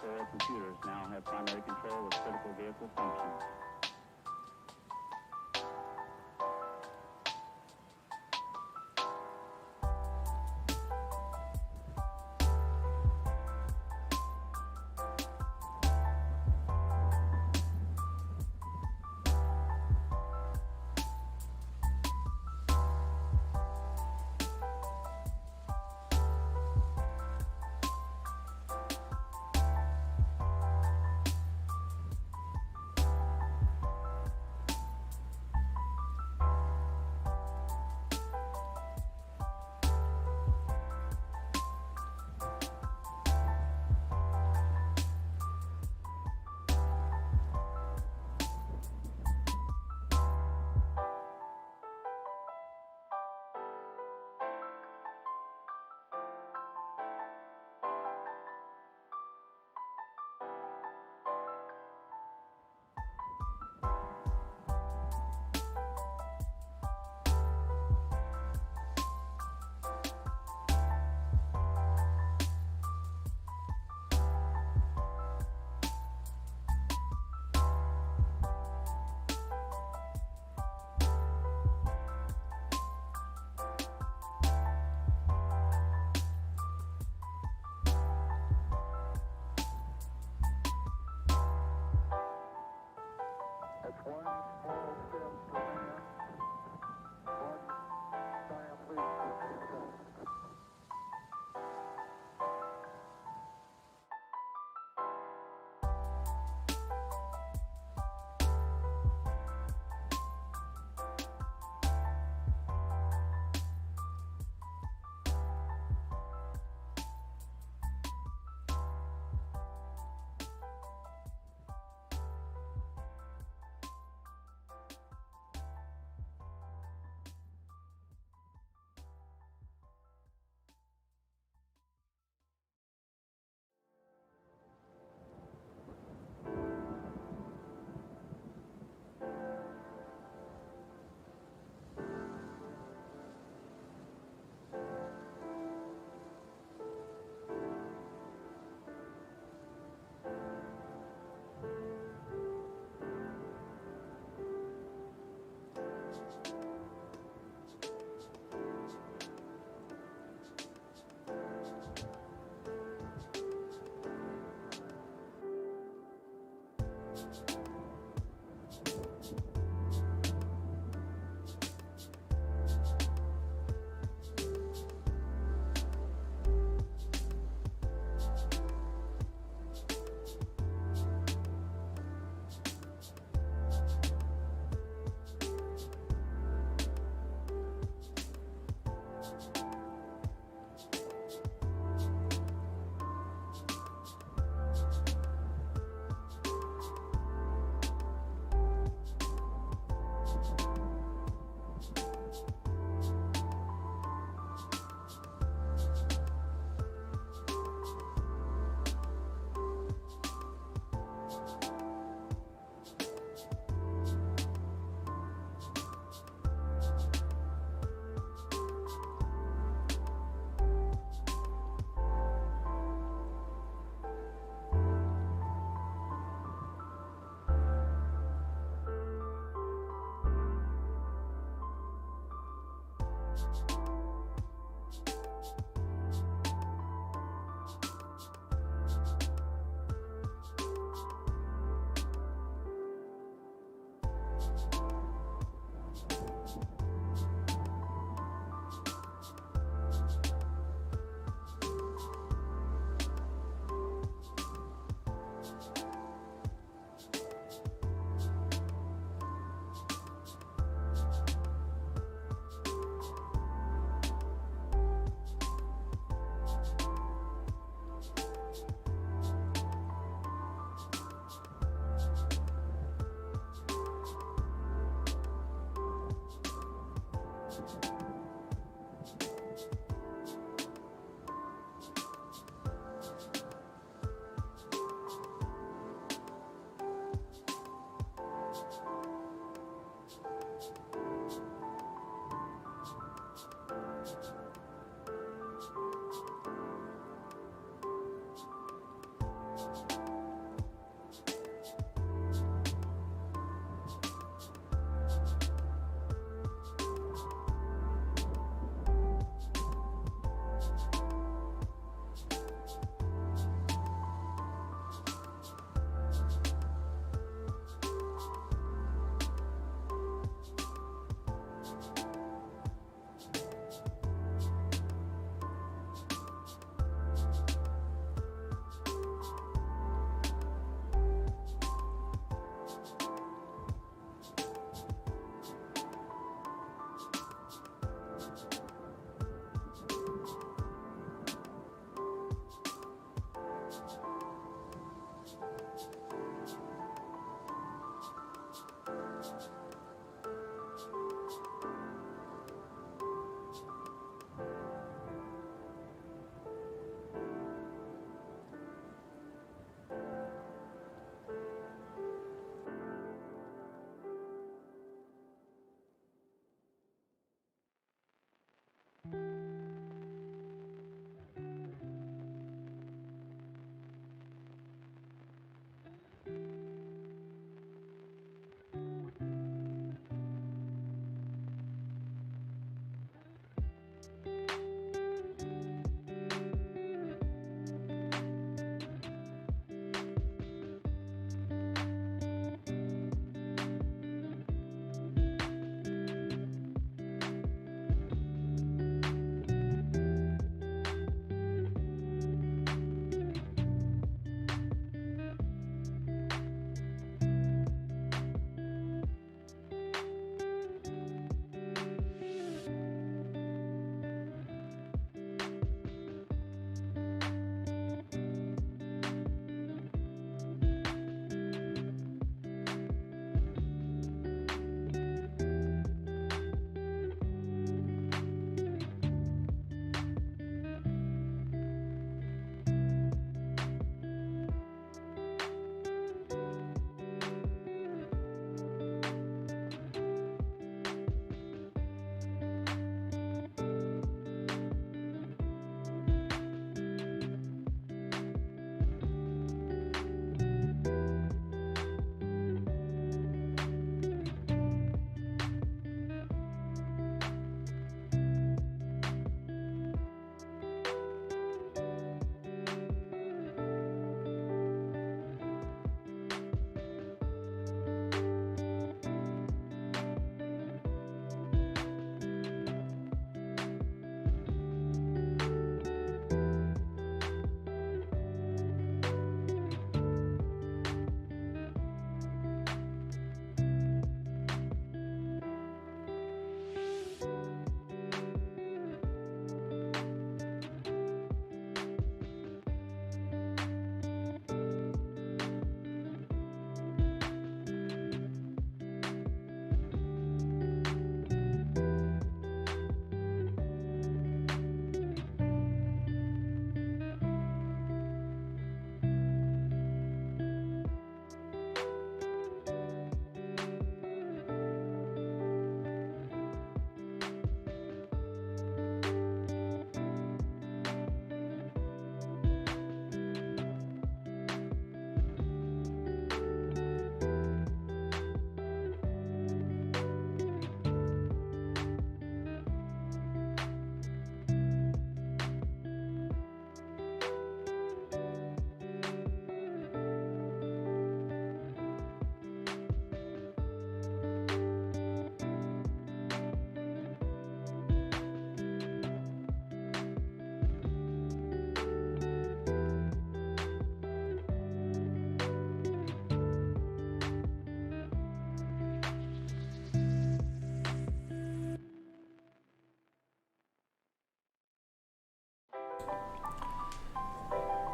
peripheral computers now have primary control of critical vehicle functions.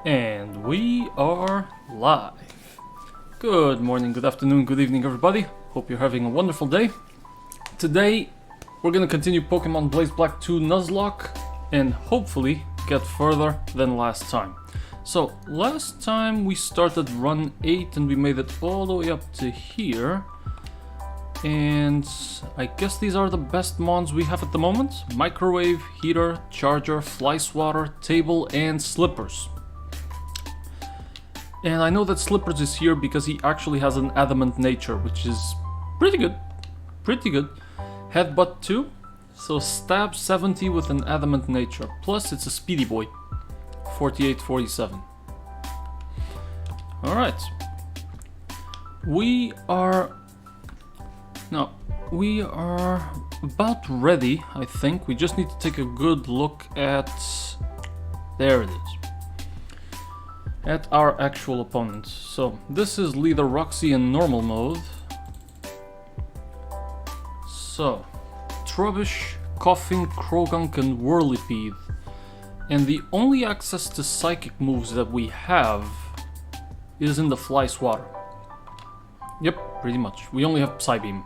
And we are live. Good morning, good afternoon, good evening everybody. Hope you're having a wonderful day. Today we're gonna continue Pokemon Blaze Black 2 Nuzlocke and hopefully get further than last time. So last time we started run 8 and we made it all the way up to here. And I guess these are the best mons we have at the moment. Microwave, Heater, Charger, Fly Swatter, Table and Slippers. And I know that Slippers is here because he actually has an adamant nature, which is pretty good. Pretty good. Headbutt 2. So stab 70 with an adamant nature. Plus it's a speedy boy. 48-47. Alright. We are about ready, I think. We just need to take a good look at... There it is. At our actual opponent. So this is Leader Roxy in normal mode. So Trubbish, Coughing, Krogunk and Whirlipede. And the only access to psychic moves that we have is in the Fly Swatter. Yep, pretty much. We only have Psybeam.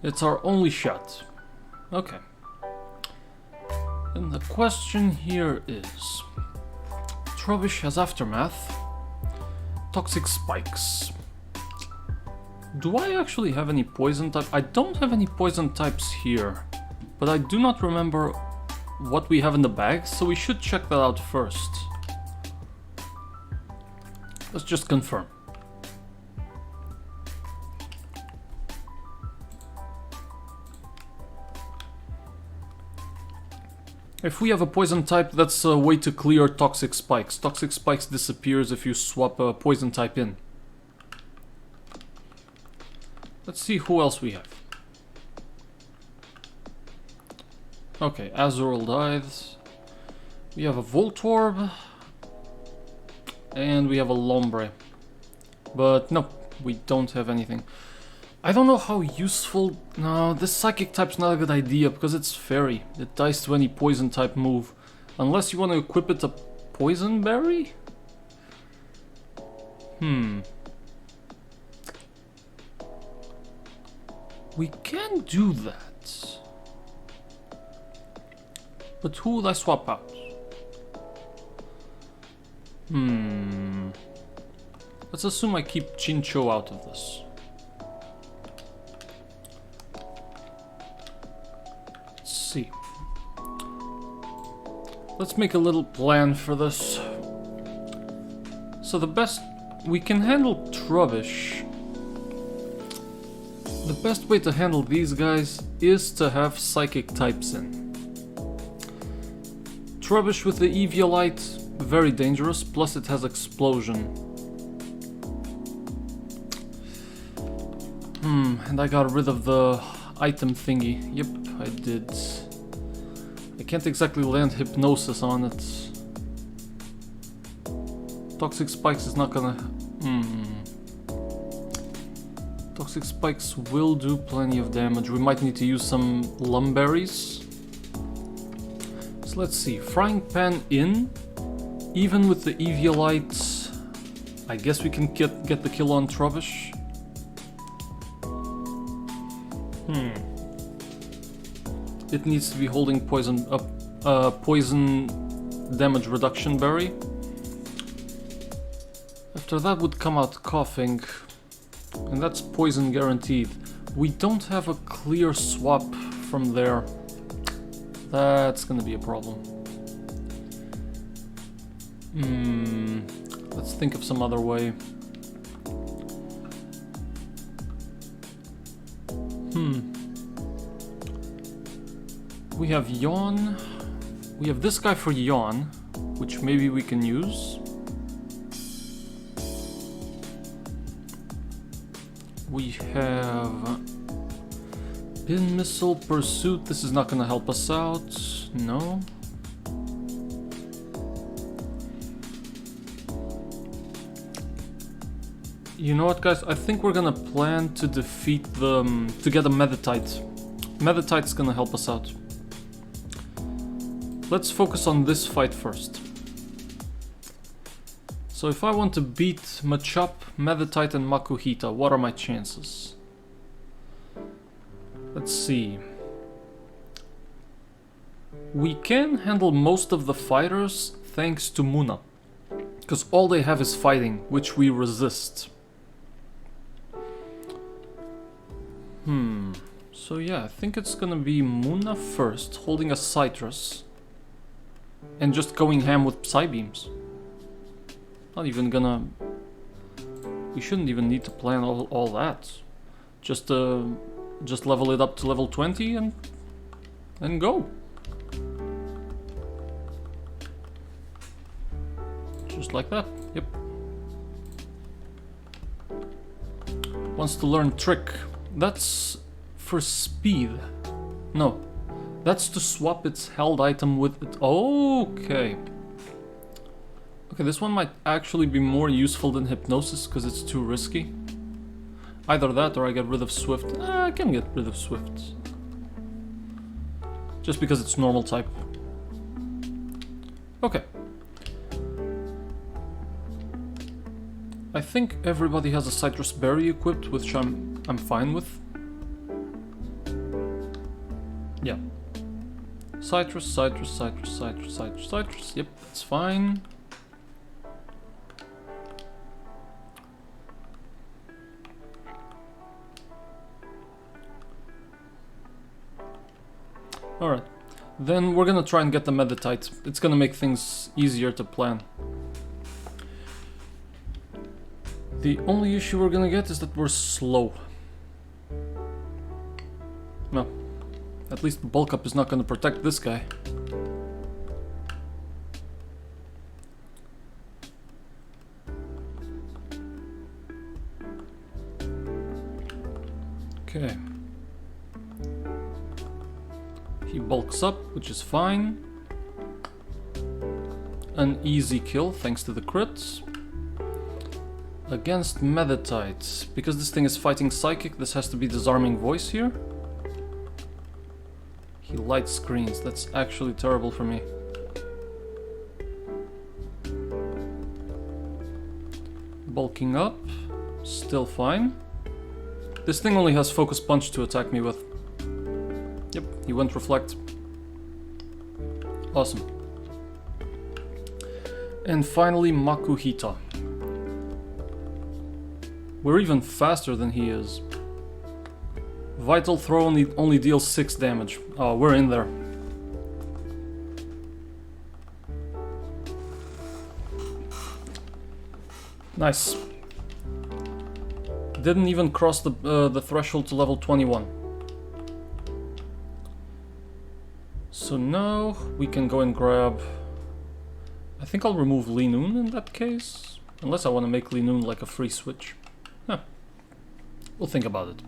It's our only shot. Okay. And the question here is... Trubbish has Aftermath. Toxic Spikes. Do I actually have any poison type? I don't have any poison types here. But I do not remember what we have in the bag, so we should check that out first. Let's just confirm. If we have a poison type, that's a way to clear Toxic Spikes. Toxic Spikes disappears if you swap a poison type in. Let's see who else we have. Okay, Azurill dies. We have a Voltorb. And we have a Lombre. But no, we don't have anything. I don't know how useful... No, this Psychic type's not a good idea because it's Fairy. It dies to any poison type move. Unless you want to equip it to Poison Berry? We can do that. But who would I swap out? Let's assume I keep Chincho out of this. See. Let's make a little plan for this. So the best... We can handle Trubbish. The best way to handle these guys is to have Psychic types in. Trubbish with the Eviolite, very dangerous, plus it has Explosion. And I got rid of the item thingy. Yep, I did. I can't exactly land Hypnosis on it. Toxic Spikes is not gonna... Toxic Spikes will do plenty of damage. We might need to use some Lumberries. So let's see. Frying Pan in. Even with the Eviolite, I guess we can get the kill on Trubbish. It needs to be holding poison damage reduction berry. After that would come out Coughing, and that's poison guaranteed. We don't have a clear swap from there. That's gonna be a problem. Let's think of some other way. We have Yawn. We have this guy for Yawn, which maybe we can use. We have Pin Missile, Pursuit. This is not gonna help us out. No. You know what, guys? I think we're gonna plan to defeat the... to get a Meditite. Meditite's gonna help us out. Let's focus on this fight first. So if I want to beat Machop, Meditite and Makuhita, what are my chances? Let's see. We can handle most of the fighters thanks to Muna, because all they have is fighting, which we resist. So yeah, I think it's gonna be Muna first, holding a Citrus, and just going ham with Psybeams. Not even gonna... We shouldn't even need to plan all that. Just level it up to level 20 and go. Just like that, yep. Wants to learn Trick. That's for speed. No, that's to swap its held item with it. Okay. Okay, this one might actually be more useful than Hypnosis because it's too risky. Either that or I get rid of Swift. I can get rid of Swift. Just because it's normal type. Okay. I think everybody has a Citrus Berry equipped, which I'm fine with. Yeah. Citrus, Citrus, Citrus, Citrus, Citrus, Citrus. Yep, that's fine. Alright. Then we're gonna try and get the Meditite. It's gonna make things easier to plan. The only issue we're gonna get is that we're slow. No. At least Bulk Up is not gonna protect this guy. Okay. He bulks up, which is fine. An easy kill, thanks to the crits. Against Meditite. Because this thing is fighting Psychic, this has to be Disarming Voice here. He light screens, that's actually terrible for me. Bulking up, still fine. This thing only has Focus Punch to attack me with. Yep, he went Reflect. Awesome. And finally, Makuhita. We're even faster than he is. Vital Throw only deals 6 damage. Oh, we're in there. Nice. Didn't even cross the threshold to level 21. So now we can go and grab... I think I'll remove Linoon in that case. Unless I want to make Linoon like a free switch. Huh. We'll think about it.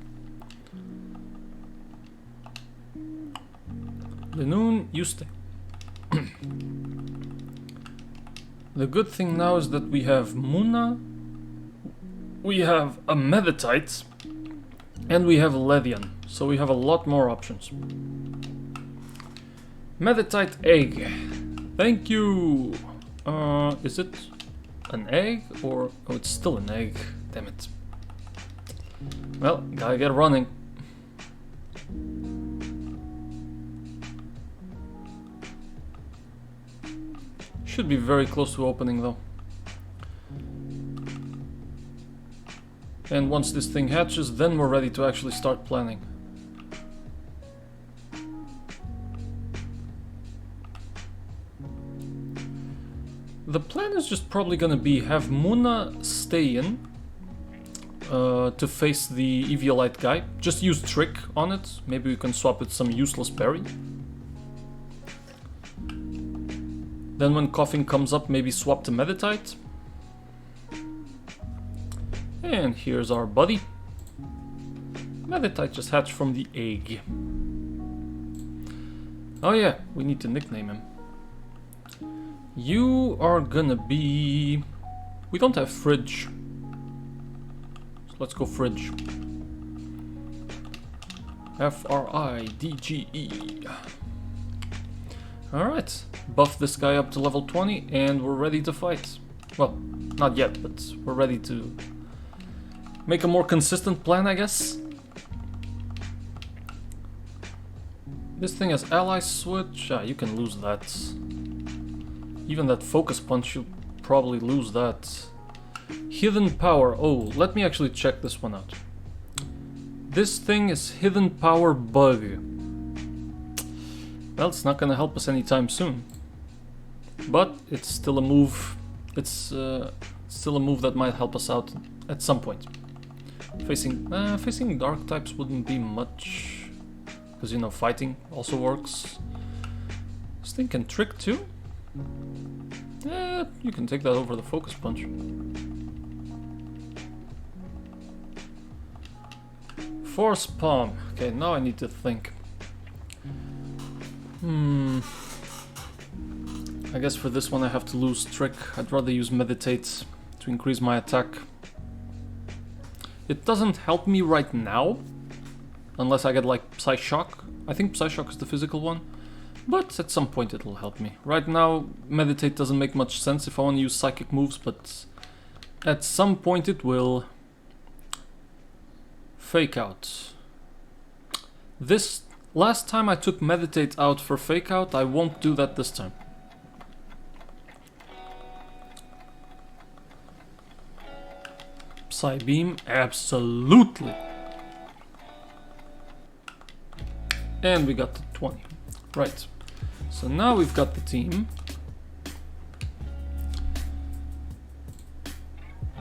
Linoon, you stay. The good thing now is that we have Muna, we have a Meditite, and we have Ledian. So we have a lot more options. Meditite egg. Thank you. Is it an egg or... Oh, it's still an egg. Damn it. Well, gotta get running. Should be very close to opening though. And once this thing hatches, then we're ready to actually start planning. The plan is just probably gonna be have Muna stay in to face the Eviolite guy. Just use Trick on it. Maybe we can swap with some useless berry. Then when Coughing comes up, maybe swap to Meditite. And here's our buddy. Meditite just hatched from the egg. Oh yeah, we need to nickname him. You are gonna be... We don't have Fridge. So let's go Fridge. F-R-I-D-G-E. Alright, buff this guy up to level 20 and we're ready to fight. Well, not yet, but we're ready to make a more consistent plan, I guess. This thing has ally switch. Ah, you can lose that. Even that focus punch, you'll probably lose that. Hidden power. Oh, let me actually check this one out. This thing is hidden power bug. Well, it's not gonna help us anytime soon. But it's still a move. It's still a move that might help us out at some point. Facing dark types wouldn't be much, because you know fighting also works. This thing can trick too. You can take that over the focus punch. Force palm. Okay, now I need to think. I guess for this one I have to lose trick. I'd rather use meditate to increase my attack. It doesn't help me right now, unless I get like Psy Shock. I think Psy Shock is the physical one, but at some point it'll help me. Right now, meditate doesn't make much sense if I want to use psychic moves, but at some point it will. Fake out. This last time I took meditate out for fake out, I won't do that this time. Psy beam, absolutely. And we got the 20. Right. So now we've got the team.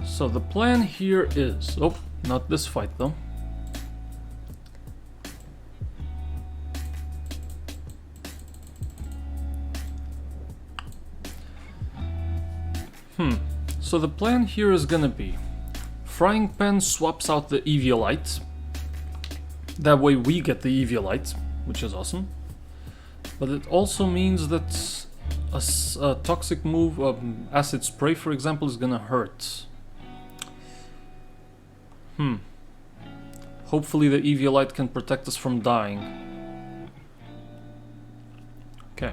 So the plan here is... Oh, not this fight though. So the plan here is gonna be... Frying Pan swaps out the Eviolite. That way we get the Eviolite, which is awesome. But it also means that a toxic move, Acid Spray for example, is gonna hurt. Hopefully the Eviolite can protect us from dying. Okay.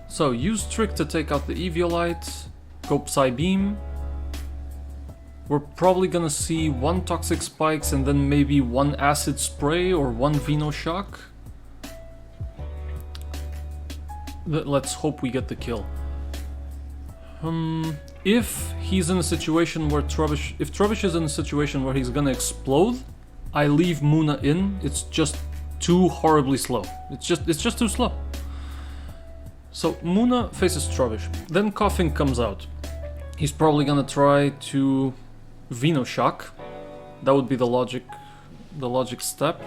So use Trick to take out the Eviolite, go Psy Beam. We're probably gonna see one Toxic Spikes and then maybe one Acid Spray or one Veno Shock. Let's hope we get the kill. If he's in a situation where if Trubbish is in a situation where he's gonna explode, I leave Muna in. It's just too horribly slow. It's just too slow. So Muna faces Trubbish. Then Coughing comes out. He's probably gonna try to Veno Shock. That would be the logic step.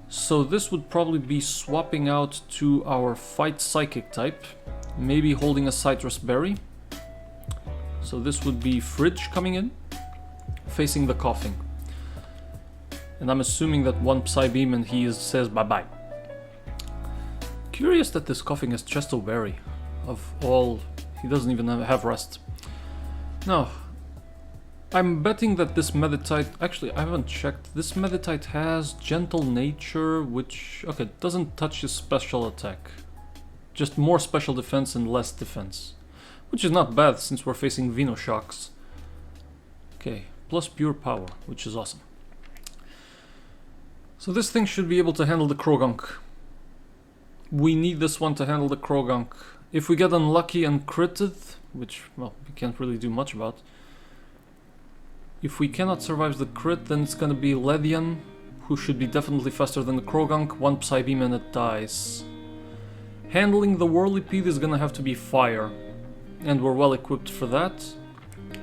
So this would probably be swapping out to our Fight Psychic type. Maybe holding a Citrus Berry. So this would be Fridge coming in, facing the Coughing. And I'm assuming that one Psy Beam and he says bye-bye. Curious that this Coughing has Chesto Berry. Of all, he doesn't even have Rest. No. I'm betting that this Meditite... Actually, I haven't checked. This Meditite has Gentle Nature, which... Okay, doesn't touch his special attack. Just more special defense and less defense. Which is not bad, since we're facing Veno Shocks. Okay, plus Pure Power, which is awesome. So this thing should be able to handle the Krogunk. We need this one to handle the Krogunk. If we get unlucky and critted, which, well, we can't really do much about. If we cannot survive the crit, then it's gonna be Ledian, who should be definitely faster than the Krogunk, one Psy Beam and it dies. Handling the Whirlipede is gonna have to be Fire, and we're well equipped for that.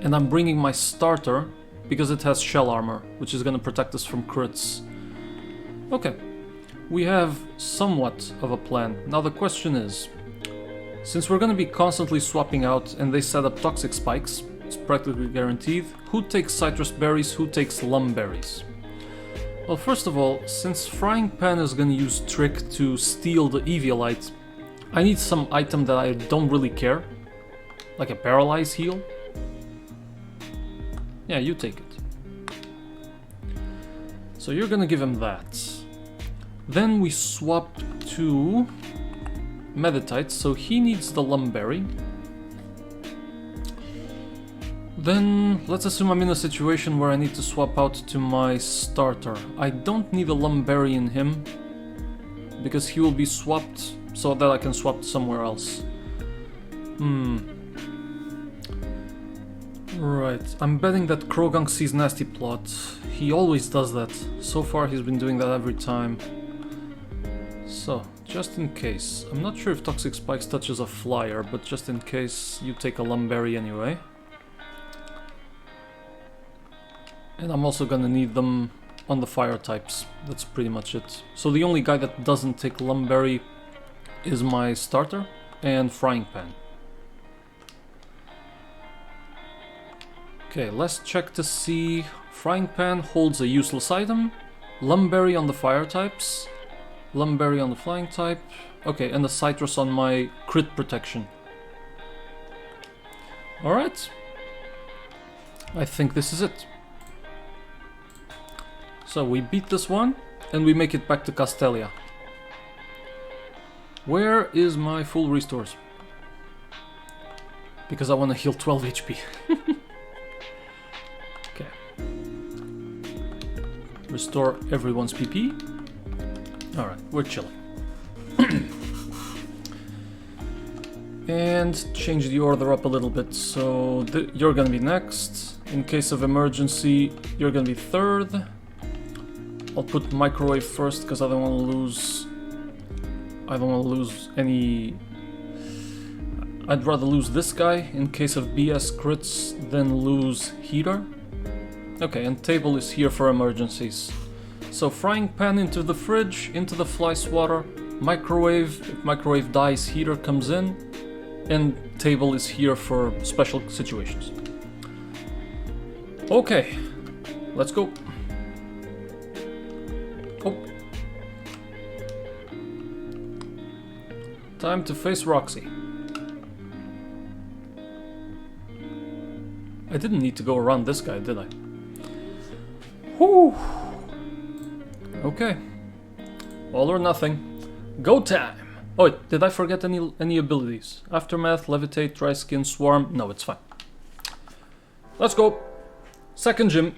And I'm bringing my starter, because it has Shell Armor, which is gonna protect us from crits. Okay, we have somewhat of a plan. Now the question is, since we're gonna be constantly swapping out and they set up Toxic Spikes, it's practically guaranteed, who takes Citrus Berries, who takes Lum Berries? Well, first of all, since Frying Pan is gonna use Trick to steal the Eviolite, I need some item that I don't really care. Like a Paralyze Heal. Yeah, you take it. So you're gonna give him that. Then we swap to Meditite, so he needs the Lumberry. Then let's assume I'm in a situation where I need to swap out to my starter. I don't need a Lumberry in him, because he will be swapped so that I can swap somewhere else. Right, I'm betting that Krogunk sees Nasty Plot. He always does that. So far he's been doing that every time. So, just in case. I'm not sure if Toxic Spikes touches a flyer, but just in case, you take a Lumberry anyway. And I'm also gonna need them on the fire types. That's pretty much it. So the only guy that doesn't take Lumberry is my starter and Frying Pan. Okay, let's check to see. Frying Pan holds a useless item. Lumberry on the fire types. Lumberry on the flying type. Okay, and the Citrus on my crit protection. Alright. I think this is it. So we beat this one, and we make it back to Castelia. Where is my full restores? Because I want to heal 12 HP. Okay. Restore everyone's PP. Alright, we're chilling. And change the order up a little bit. So you're gonna be next. In case of emergency, you're gonna be third. I'll put Microwave first because I don't want to lose. I don't want to lose any. I'd rather lose this guy in case of BS crits than lose Heater. Okay, and Table is here for emergencies. So Frying Pan into the fridge, into the Fly Swatter, Microwave. If Microwave dies, Heater comes in, and Table is here for special situations. Okay, let's go. Oh. Time to face Roxy. I didn't need to go around this guy, did I? Whew. Okay. All or nothing. Go time! Oh wait, did I forget any abilities? Aftermath, Levitate, Dry Skin, Swarm? No, it's fine. Let's go! Second gym.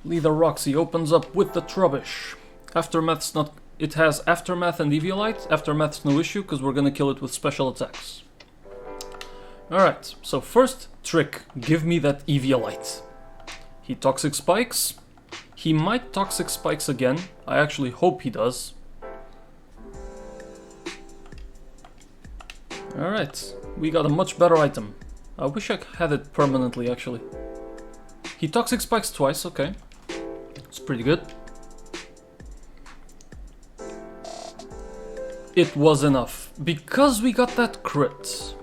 Leader Roxy opens up with the Trubbish. Aftermath's not... It has Aftermath and Eviolite. Aftermath's no issue, because we're gonna kill it with special attacks. Alright, so first trick. Give me that Eviolite. He Toxic Spikes. He might Toxic Spikes again. I actually hope he does. Alright, we got a much better item. I wish I had it permanently, actually. He Toxic Spikes twice, okay. It's pretty good. It was enough. Because we got that crit.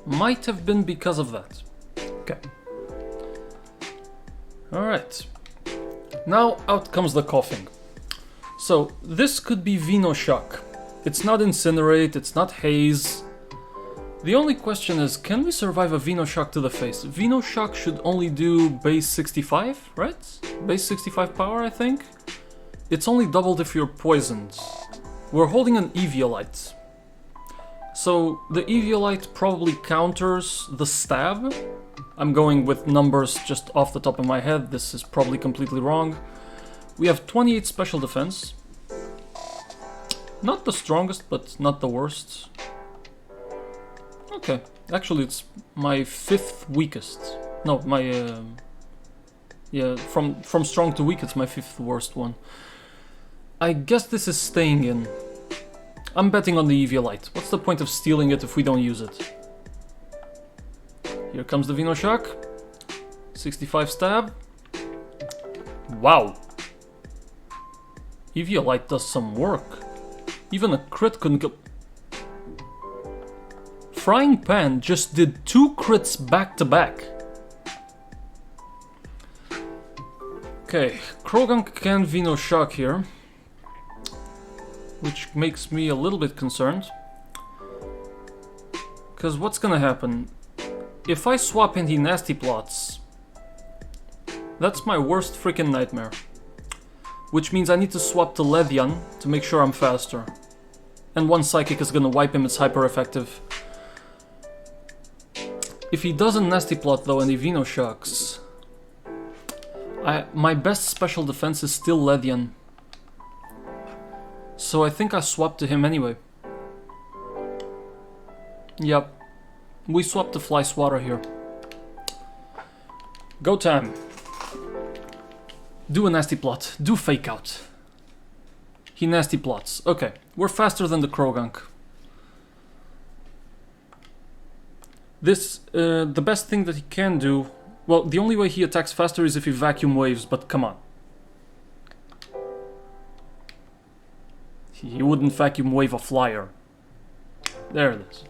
Might have been because of that. Okay. Alright. Now out comes the coughing. So, this could be Venoshock. It's not Incinerate, it's not Haze. The only question is, can we survive a Venoshock to the face? Venoshock should only do base 65, right? Base 65 power, I think? It's only doubled if you're poisoned. We're holding an Eviolite. So the Eviolite probably counters the stab. I'm going with numbers just off the top of my head. This is probably completely wrong. We have 28 special defense. Not the strongest, but not the worst. Okay, actually it's my 5th weakest. No, my yeah, from strong to weak it's my 5th worst one. I guess this is staying in. I'm betting on the Eviolite. What's the point of stealing it if we don't use it? Here comes the Venoshock. 65 stab. Wow. Eviolite does some work. Even a crit couldn't go... Frying Pan just did 2 crits back to back. Okay, Krogunk can Venoshock here. Which makes me a little bit concerned. Because what's gonna happen? If I swap in the Nasty Plots, that's my worst freaking nightmare. Which means I need to swap to Ledian to make sure I'm faster. and one Psychic is gonna wipe him, it's hyper effective. If he does a Nasty Plot though and he Venoshocks, my best special defense is still Ledian. So I think I swap to him anyway. Yep. We swap to Fly Swatter here. Go time. Do a Nasty Plot. Do Fake Out. He Nasty Plots. Okay. We're faster than the Krogunk. This, the best thing that he can do... Well, the only way he attacks faster is if he Vacuum Waves, but come on. He wouldn't Vacuum Wave a Flyer. There it is.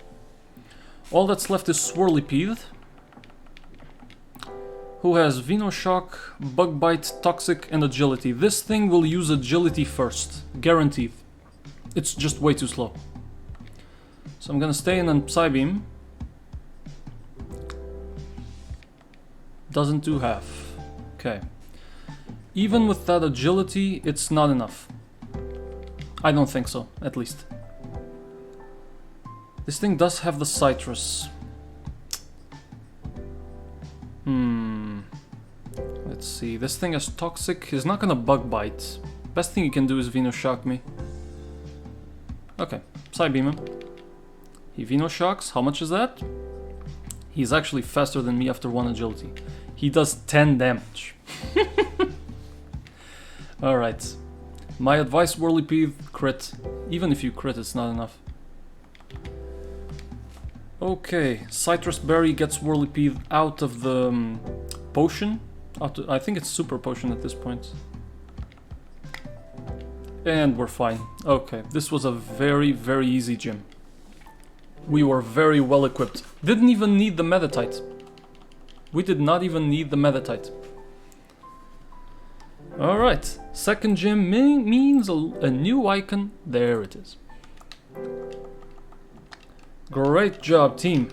All that's left is Swirlipede, who has Venoshock, Bug Bite, Toxic, and Agility. This thing will use Agility first, guaranteed. It's just way too slow. So I'm gonna stay in and Psybeam. Doesn't do half. Okay. Even with that Agility, it's not enough. I don't think so, at least. This thing does have the Citrus. Let's see. This thing has Toxic. He's not gonna Bug Bite. Best thing he can do is Venoshock me. Okay, Psybeam him. He Venoshocks. How much is that? He's actually faster than me after 1 Agility. He does 10 damage. Alright. My advice, Whirlipede, crit. Even if you crit, it's not enough. Okay, Citrus Berry gets Whirlipede out of the potion. I think it's Super Potion at this point. And we're fine. Okay, this was a very, very easy gym. We were very well equipped. Didn't even need the Meditite. We did not even need the Meditite. Alright, second gym means a new icon. There it is. Great job, team.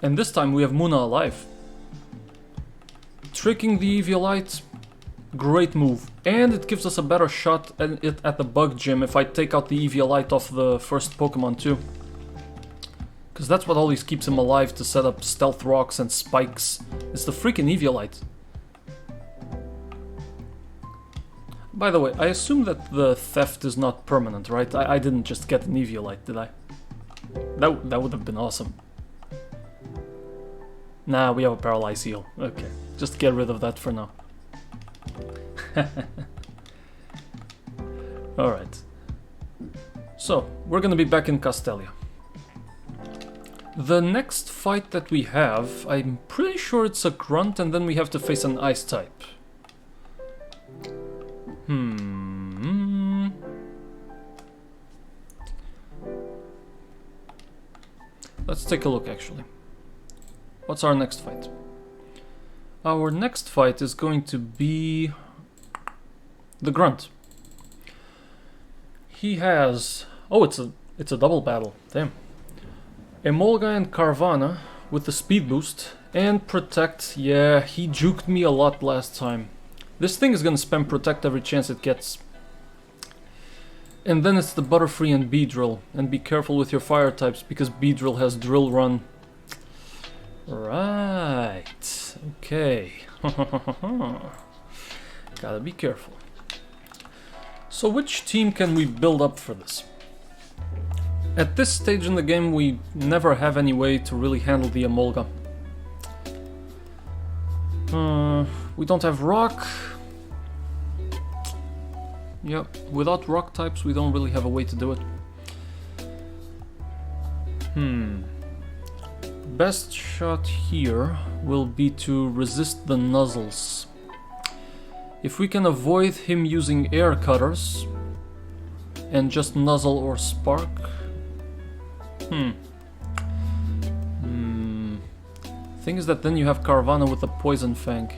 And this time we have Muna alive. Tricking the Eviolite, great move. And it gives us a better shot at the bug gym if I take out the Eviolite off the first Pokemon too. Because that's what always keeps him alive to set up Stealth Rocks and Spikes. It's the freaking Eviolite. By the way, I assume that the theft is not permanent, right? I didn't just get an Eviolite, did I? That would have been awesome. Nah, we have a Paralyze Heal. Okay, just get rid of that for now. Alright. So, we're gonna be back in Castelia. The next fight that we have, I'm pretty sure it's a Grunt, and then we have to face an Ice type. Let's take a look, actually. What's our next fight? Our next fight is going to be the Grunt. He has... Oh, it's a double battle. Damn. Emolga and Carvanha with the speed boost and Protect. Yeah, he juked me a lot last time. This thing is gonna spam Protect every chance it gets. And then it's the Butterfree and Beedrill. And be careful with your fire types because Beedrill has Drill Run. Right. Okay. Gotta be careful. So which team can we build up for this? At this stage in the game we never have any way to really handle the Emolga. We don't have Rock. Yep, without Rock types we don't really have a way to do it. Best shot here will be to resist the Nuzzles. If we can avoid him using Air Cutters and just Nuzzle or Spark. Thing is that then you have Carvanha with the Poison Fang.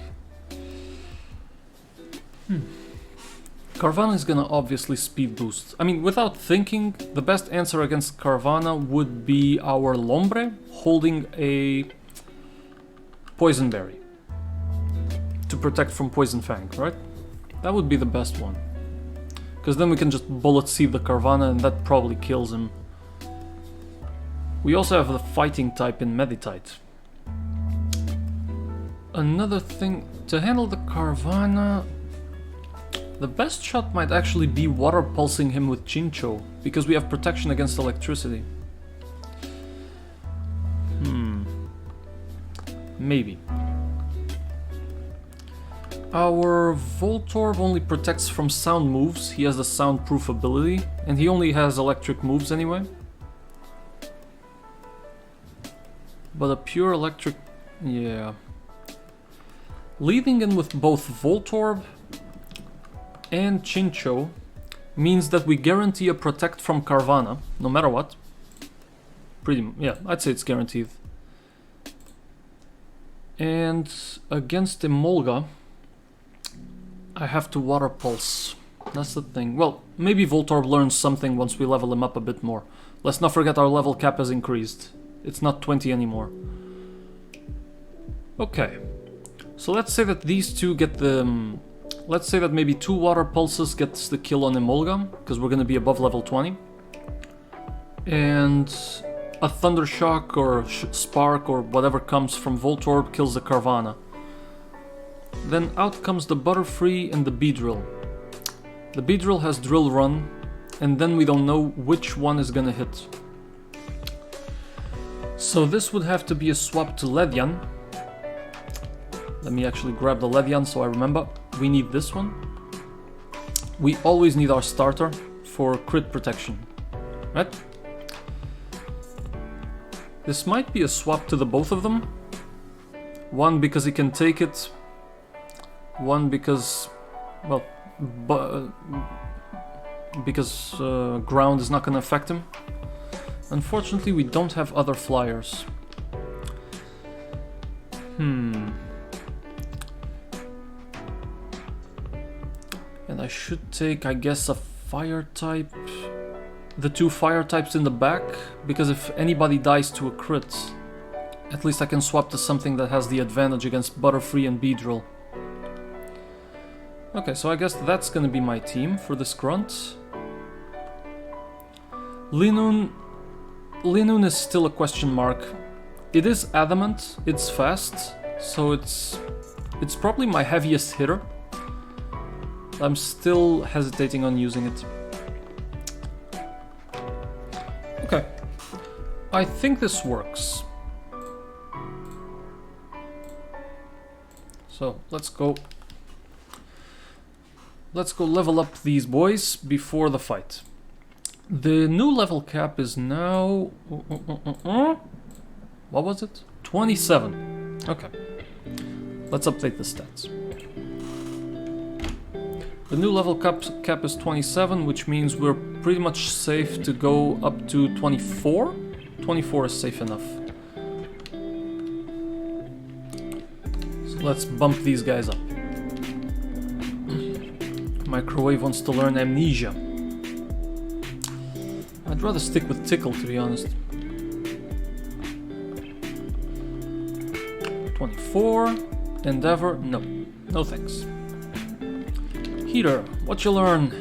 Carvanha is gonna obviously speed boost. I mean, without thinking, the best answer against Carvanha would be our Lombre holding a Poison Berry to protect from Poison Fang, right? That would be the best one. Because then we can just bullet seed the Carvanha and that probably kills him. We also have the fighting type in Meditite. Another thing, to handle the Carvanha, the best shot might actually be water pulsing him with Chincho, because we have protection against electricity. Maybe. Our Voltorb only protects from sound moves, he has the soundproof ability, and he only has electric moves anyway. But a pure electric... yeah. Leading in with both Voltorb and Chincho means that we guarantee a protect from Carvanha, no matter what. Yeah, I'd say it's guaranteed. And against Emolga, I have to Water Pulse. That's the thing. Well, maybe Voltorb learns something once we level him up a bit more. Let's not forget our level cap has increased. It's not 20 anymore. Okay. So let's say that these two get the... let's say that maybe 2 Water Pulses gets the kill on Emolga, because we're going to be above level 20. And a Thunder Shock or Spark or whatever comes from Voltorb kills the Carvanha. Then out comes the Butterfree and the Beedrill. The Beedrill has Drill Run, and then we don't know which one is going to hit. So this would have to be a swap to Ledian. Let me actually grab the Ledian so I remember. We need this one. We always need our starter for crit protection, right? This might be a swap to the both of them. One because he can take it. One because, well, because ground is not going to affect him. Unfortunately, we don't have other flyers. And I should take, I guess, a fire type. The 2 fire types in the back, because if anybody dies to a crit, at least I can swap to something that has the advantage against Butterfree and Beedrill. Okay, so I guess that's gonna be my team for this Grunt. Linoon is still a question mark. It is adamant, it's fast, so it's probably my heaviest hitter. I'm still hesitating on using it. Okay, I think this works. So let's go level up these boys before the fight. The new level cap is now... what was it? 27. Okay. Let's update the stats. The new level cap is 27, which means we're pretty much safe to go up to 24. 24 is safe enough. So let's bump these guys up. Microwave wants to learn Amnesia. I'd rather stick with Tickle, to be honest. 24. Endeavor, no. No thanks. Heater, what you learn?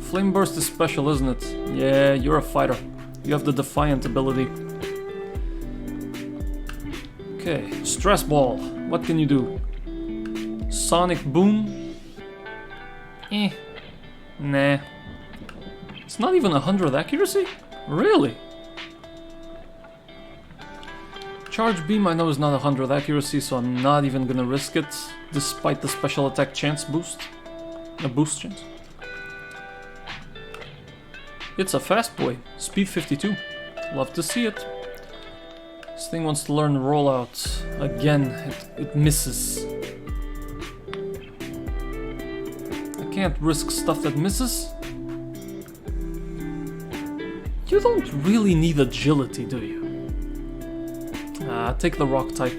Flame Burst is special, isn't it? Yeah, you're a fighter. You have the Defiant ability. Okay, Stress Ball. What can you do? Sonic Boom? Nah. It's not even 100 accuracy? Really? Charge Beam I know is not 100 accuracy, so I'm not even gonna risk it, despite the special attack chance boost. A boost chance. It's a fast boy. Speed 52. Love to see it. This thing wants to learn Rollout. Again, it misses. I can't risk stuff that misses. You don't really need agility, do you? Take the rock type.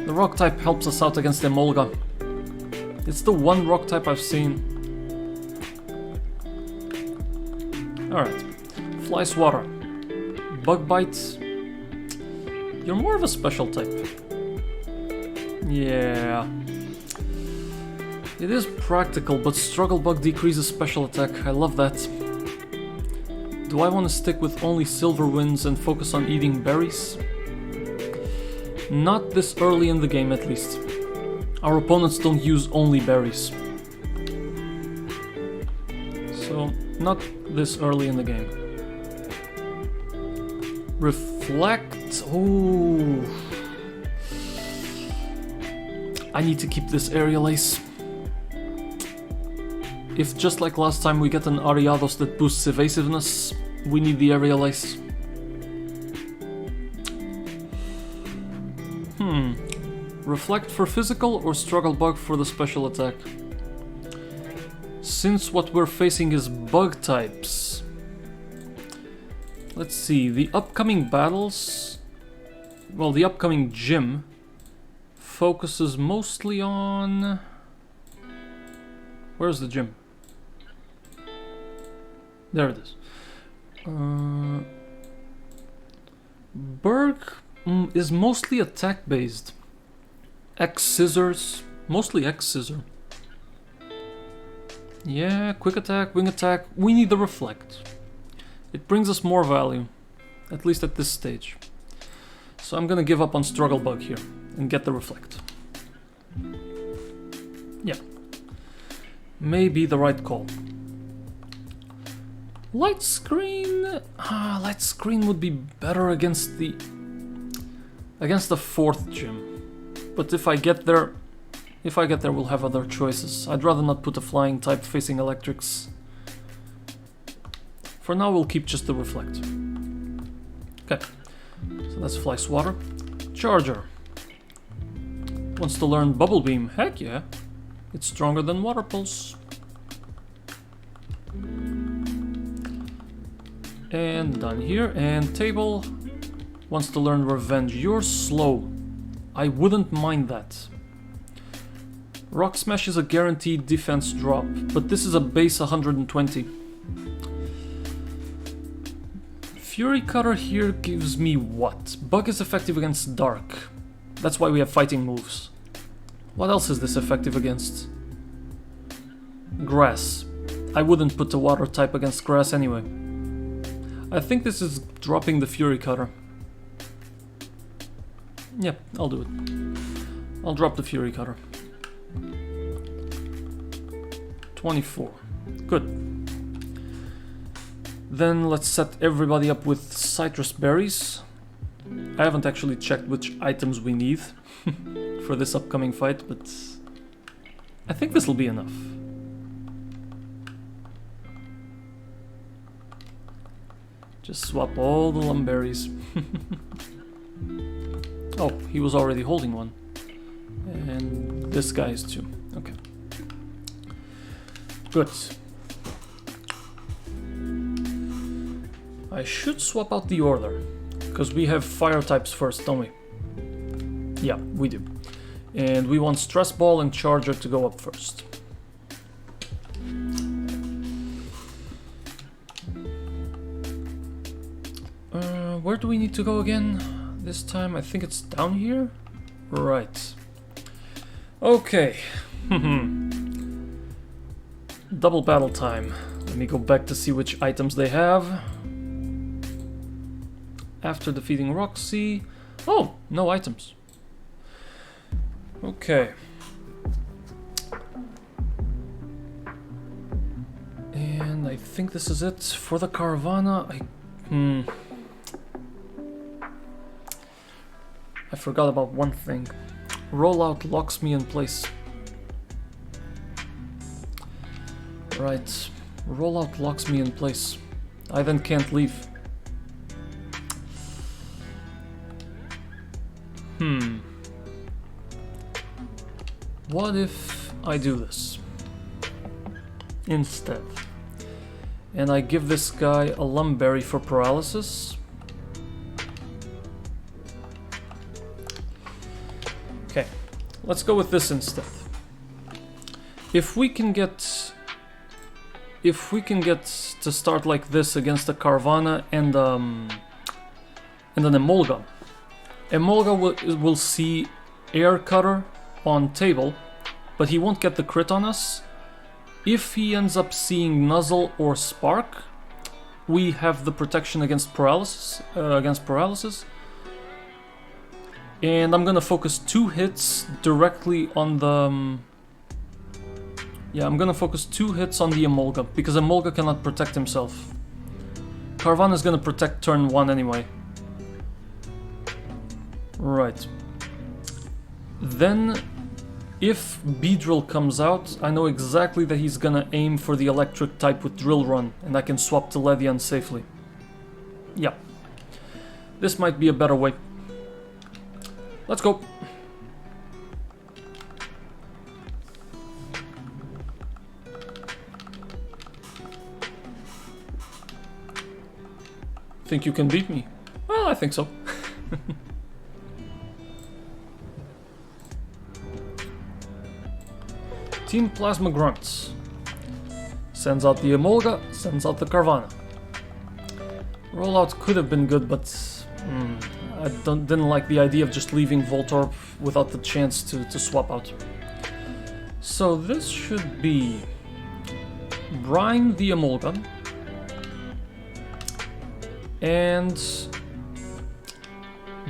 The rock type helps us out against Emolga. It's the one rock type I've seen. Alright. Fly Swatter. Bug Bite. You're more of a special type. Yeah. It is practical, but Struggle Bug decreases special attack. I love that. Do I want to stick with only Silver Winds and focus on eating berries? Not this early in the game, at least. Our opponents don't use only berries. So, not this early in the game. Reflect. Ooh. I need to keep this Aerial Ace. If just like last time we get an Ariados that boosts evasiveness, we need the Aerial Ace. Reflect for physical or Struggle Bug for the special attack? Since what we're facing is bug types. Let's see, the upcoming battles... Well, the upcoming gym focuses mostly on... Where's the gym? There it is. Berg is mostly attack based. X scissors, mostly X scissor. Yeah, quick attack, wing attack. We need the reflect. It brings us more value, at least at this stage. So I'm gonna give up on Struggle Bug here and get the reflect. Yeah, may be the right call. Light Screen... Light Screen would be better against the fourth gym. But if I get there we'll have other choices. I'd rather not put a flying type facing electrics. For now we'll keep just the reflect. Okay, so that's Fly Swatter. Charger. Wants to learn Bubble Beam. Heck yeah. It's stronger than Water Pulse. And done here. And Table wants to learn Revenge. You're slow. I wouldn't mind that. Rock Smash is a guaranteed defense drop, but this is a base 120. Fury Cutter here gives me what? Bug is effective against Dark. That's why we have fighting moves. What else is this effective against? Grass. I wouldn't put the water type against grass anyway. I think this is dropping the Fury Cutter. Yep, I'll do it. I'll drop the Fury Cutter. 24. Good. Then let's set everybody up with citrus berries. I haven't actually checked which items we need for this upcoming fight, but I think this will be enough. Just swap all the lumberries. Oh, he was already holding one. And this guy is too. Okay. Good. I should swap out the order, because we have fire types first, don't we? Yeah, we do. And we want Stress Ball and Charger to go up first. Where do we need to go again? This time I think it's down here? Right. Okay. Double battle time. Let me go back to see which items they have. After defeating Roxy... Oh! No items. Okay. And I think this is it for the Caravana. I forgot about one thing. Rollout locks me in place. Right. Rollout locks me in place. I then can't leave. What if I do this instead? And I give this guy a Lumberry for paralysis. Okay, let's go with this instead. If we can get to start like this against a Carvanha and an Emolga will see Air Cutter on table but he won't get the crit on us. If he ends up seeing Nuzzle or Spark, we have the protection against paralysis. And I'm gonna focus 2 hits directly on the... yeah, I'm gonna focus 2 hits on the Emolga, because Emolga cannot protect himself. Carvanha is gonna protect turn 1 anyway. Right. Then, if Beedrill comes out, I know exactly that he's gonna aim for the electric type with Drill Run, and I can swap to Levian safely. Yeah. This might be a better way. Let's go. Think you can beat me? Well, I think so. Team Plasma Grunts. Sends out the Emolga, sends out the Carvanha. Rollout could have been good, but I didn't like the idea of just leaving Voltorb without the chance to swap out. So this should be Brine the Emolga and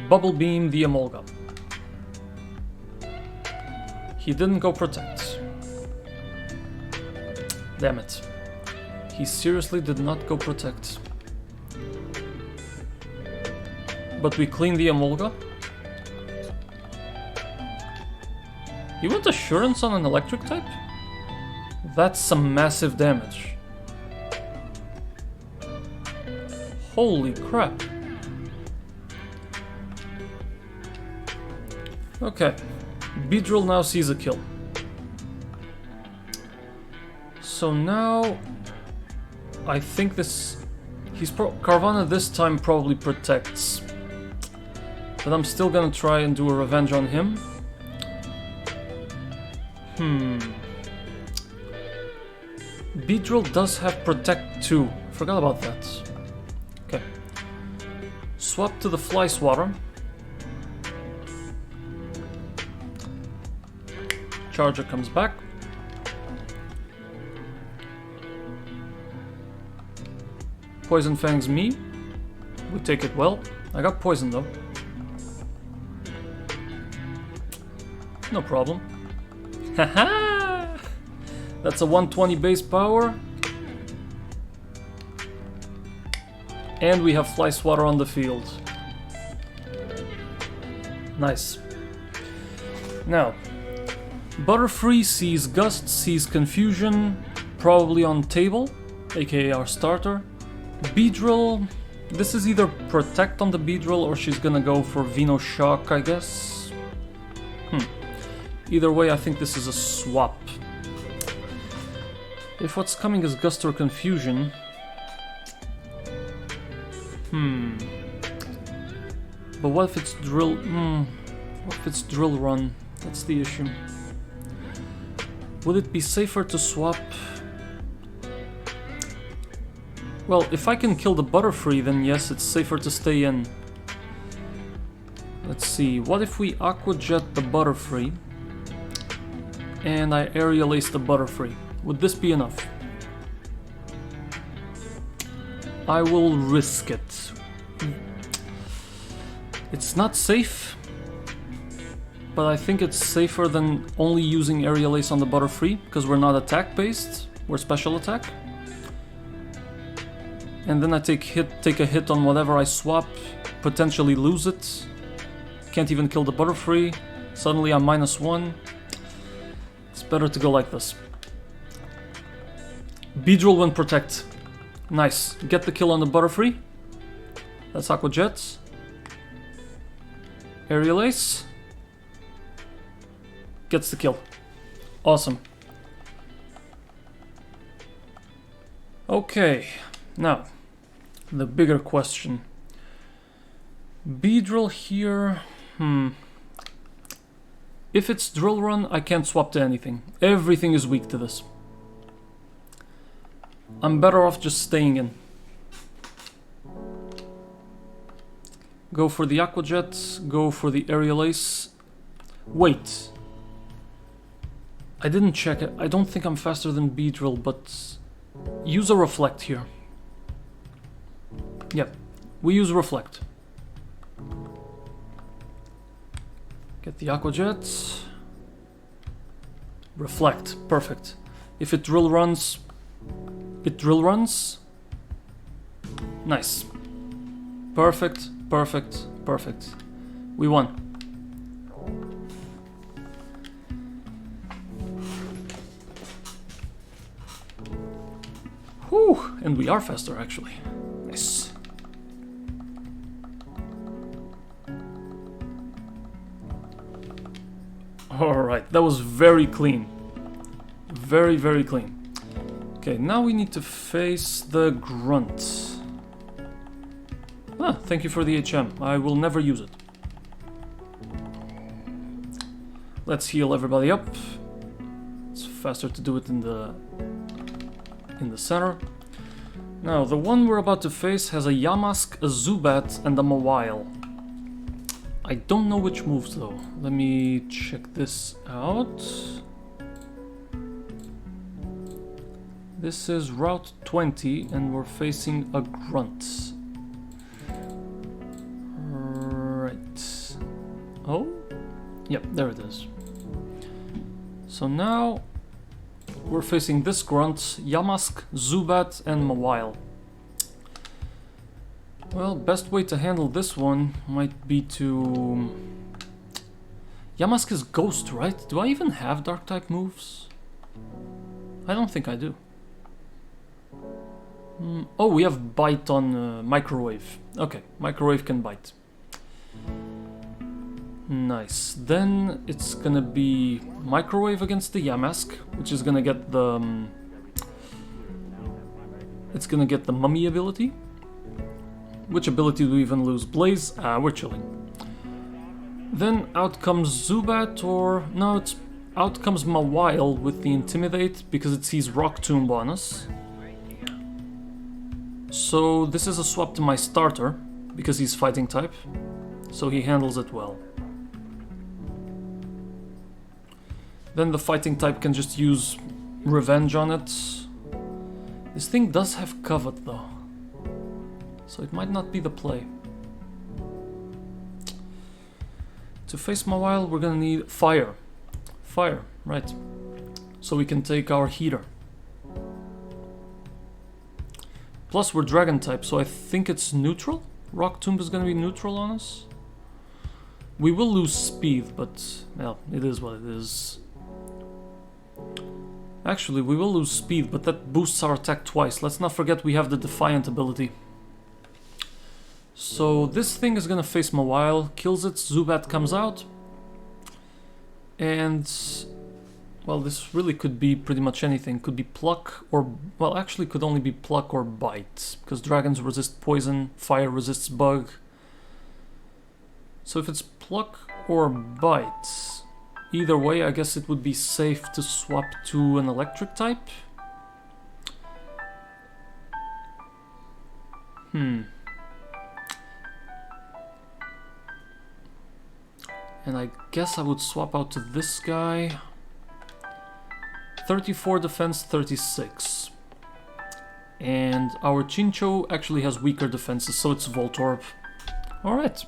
Bubble Beam the Emolga. He didn't go Protect. Damn it. He seriously did not go Protect. But we clean the Emolga. He went Assurance on an electric type? That's some massive damage. Holy crap. Okay. Beedrill now sees a kill. So now... I think this... Carvanha this time probably protects. But I'm still gonna try and do a revenge on him. Beedrill does have Protect too. Forgot about that. Okay. Swap to the Fly Swatter. Charger comes back. Poison Fangs me. We take it well. I got poison though. No problem. Haha! That's a 120 base power. And we have Fly Swatter on the field. Nice. Now, Butterfree sees Gust, sees Confusion, probably on table, aka our starter. Beedrill, this is either Protect on the Beedrill or she's gonna go for Veno Shock, I guess. Either way, I think this is a swap. If what's coming is Gust or Confusion... But what if it's Drill... What if it's Drill Run? That's the issue. Would it be safer to swap... Well, if I can kill the Butterfree, then yes, it's safer to stay in. Let's see, what if we Aqua Jet the Butterfree and I Aerial Ace the Butterfree? Would this be enough? I will risk it. It's not safe, but I think it's safer than only using Aerial Ace on the Butterfree, because we're not attack based, we're special attack. And then I take a hit on whatever I swap, potentially lose it. Can't even kill the Butterfree. Suddenly I'm -1. It's better to go like this. Beedrill when Protect. Nice. Get the kill on the Butterfree. That's Aqua Jet. Aerial Ace. Gets the kill. Awesome. Okay. Now, the bigger question. Beedrill here... If it's Drill Run, I can't swap to anything. Everything is weak to this. I'm better off just staying in. Go for the Aqua Jet, go for the Aerial Ace. Wait. I didn't check it. I don't think I'm faster than Beedrill, but use a Reflect here. Yep, we use Reflect. Get the Aqua Jet. Reflect, perfect. If it drill runs, it drill runs. Nice. Perfect, perfect, perfect. We won. Whew, and we are faster actually. Nice. Alright, that was very clean. Very, very clean. Okay, now we need to face the Grunt. Ah, thank you for the HM. I will never use it. Let's heal everybody up. It's faster to do it in the center. Now, the one we're about to face has a Yamask, a Zubat, and a Mawile. I don't know which moves though. Let me check this out. This is Route 20 and we're facing a Grunt. Right. Oh? Yep, there it is. So now we're facing this Grunt, Yamask, Zubat, and Mawile. Well, best way to handle this one might be to... Yamask is Ghost, right? Do I even have Dark-type moves? I don't think I do. Oh, we have Bite on Microwave. Okay, Microwave can bite. Nice. Then it's gonna be Microwave against the Yamask, which is gonna get the... it's gonna get the Mummy ability. Which ability do we even lose? Blaze? Ah, we're chilling. Then out comes Zubat, or... no, it's... out comes Mawile with the Intimidate, because it sees Rock Tomb on us. So this is a swap to my starter, because he's Fighting type. So he handles it well. Then the Fighting type can just use Revenge on it. This thing does have Covet though. So it might not be the play. To face Mawile, we're gonna need Fire. Fire, right. So we can take our Heater. Plus we're Dragon type, so I think it's neutral? Rock Tomb is gonna be neutral on us. We will lose speed, but, well, it is what it is. Actually, we will lose speed, but that boosts our attack twice. Let's not forget we have the Defiant ability. So this thing is gonna face Mawile, kills it, Zubat comes out. And, well, this really could be pretty much anything. Could be Pluck or, well, actually could only be Pluck or Bite. Because dragons resist poison, fire resists bug. So if it's Pluck or Bite, either way I guess it would be safe to swap to an electric type. And I guess I would swap out to this guy. 34 defense, 36. And our Chincho actually has weaker defenses, so it's Voltorb. Alright.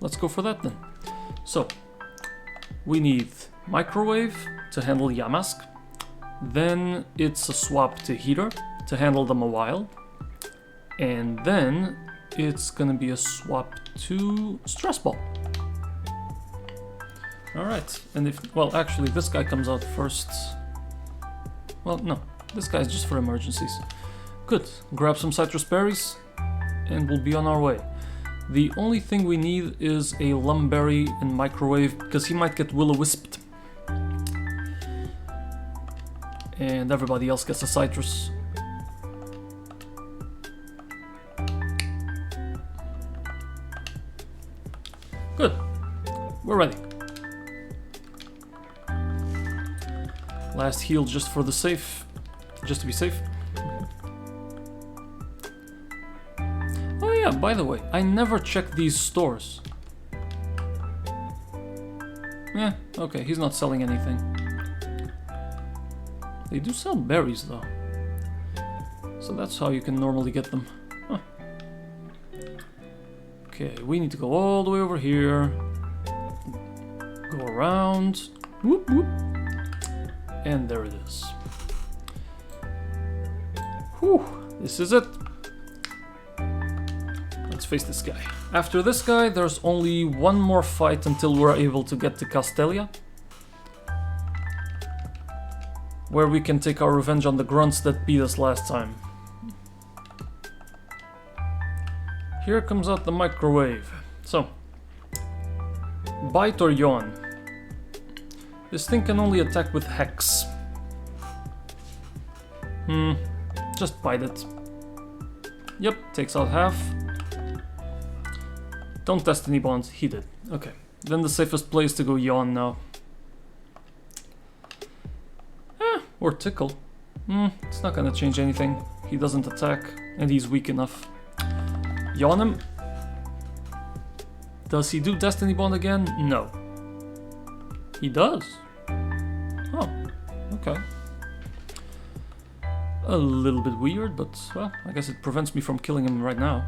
Let's go for that then. So, we need Microwave to handle Yamask. Then it's a swap to Heater to handle the Mawile. And then it's gonna be a swap to Stress Ball. Alright, and if, well, actually this guy comes out first. Well, no, this guy's just for emergencies. Good, grab some citrus berries and we'll be on our way. The only thing we need is a Lumberry and Microwave, because he might get Will-O-Wisped. And everybody else gets a citrus. Good, we're ready. Last heal just for the safe, just to be safe. Oh yeah, by the way, I never check these stores. Yeah, okay, he's not selling anything. They do sell berries though. So that's how you can normally get them. Huh. Okay, we need to go all the way over here. Go around. Whoop whoop. And there it is. Whew, this is it. Let's face this guy. After this guy, there's only one more fight until we're able to get to Castelia, where we can take our revenge on the grunts that beat us last time. Here comes out the microwave. So, bite or yawn. This thing can only attack with Hex. Just bite it. Yep, takes out half. Don't Destiny Bond, he did. Okay, then the safest place to go yawn now. Or tickle. It's not gonna change anything. He doesn't attack, and he's weak enough. Yawn him. Does he do Destiny Bond again? No. He does. Oh, okay. A little bit weird, but well, I guess it prevents me from killing him right now.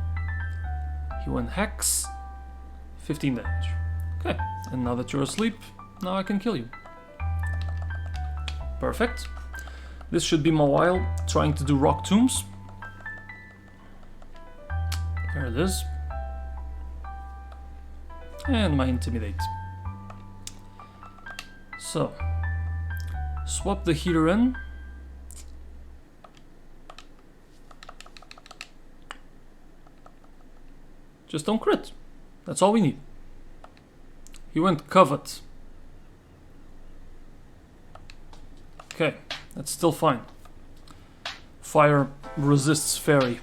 He went Hex. 15 damage. Okay, and now that you're asleep, now I can kill you. Perfect. This should be my while trying to do rock tombs. There it is. And my intimidate. So, swap the heater in. Just don't crit. That's all we need. He went covet. Okay, that's still fine. Fire resists fairy.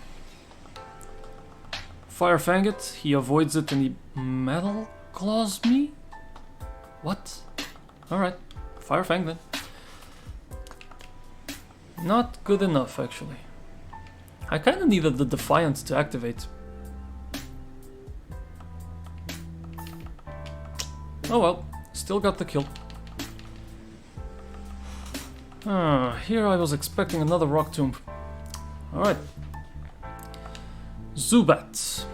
Fire Fang it, he avoids it and he metal claws me? What? Alright, Fire Fang then. Not good enough actually. I kinda needed the Defiant to activate. Oh well, still got the kill. Here I was expecting another rock tomb. Alright. Zubat.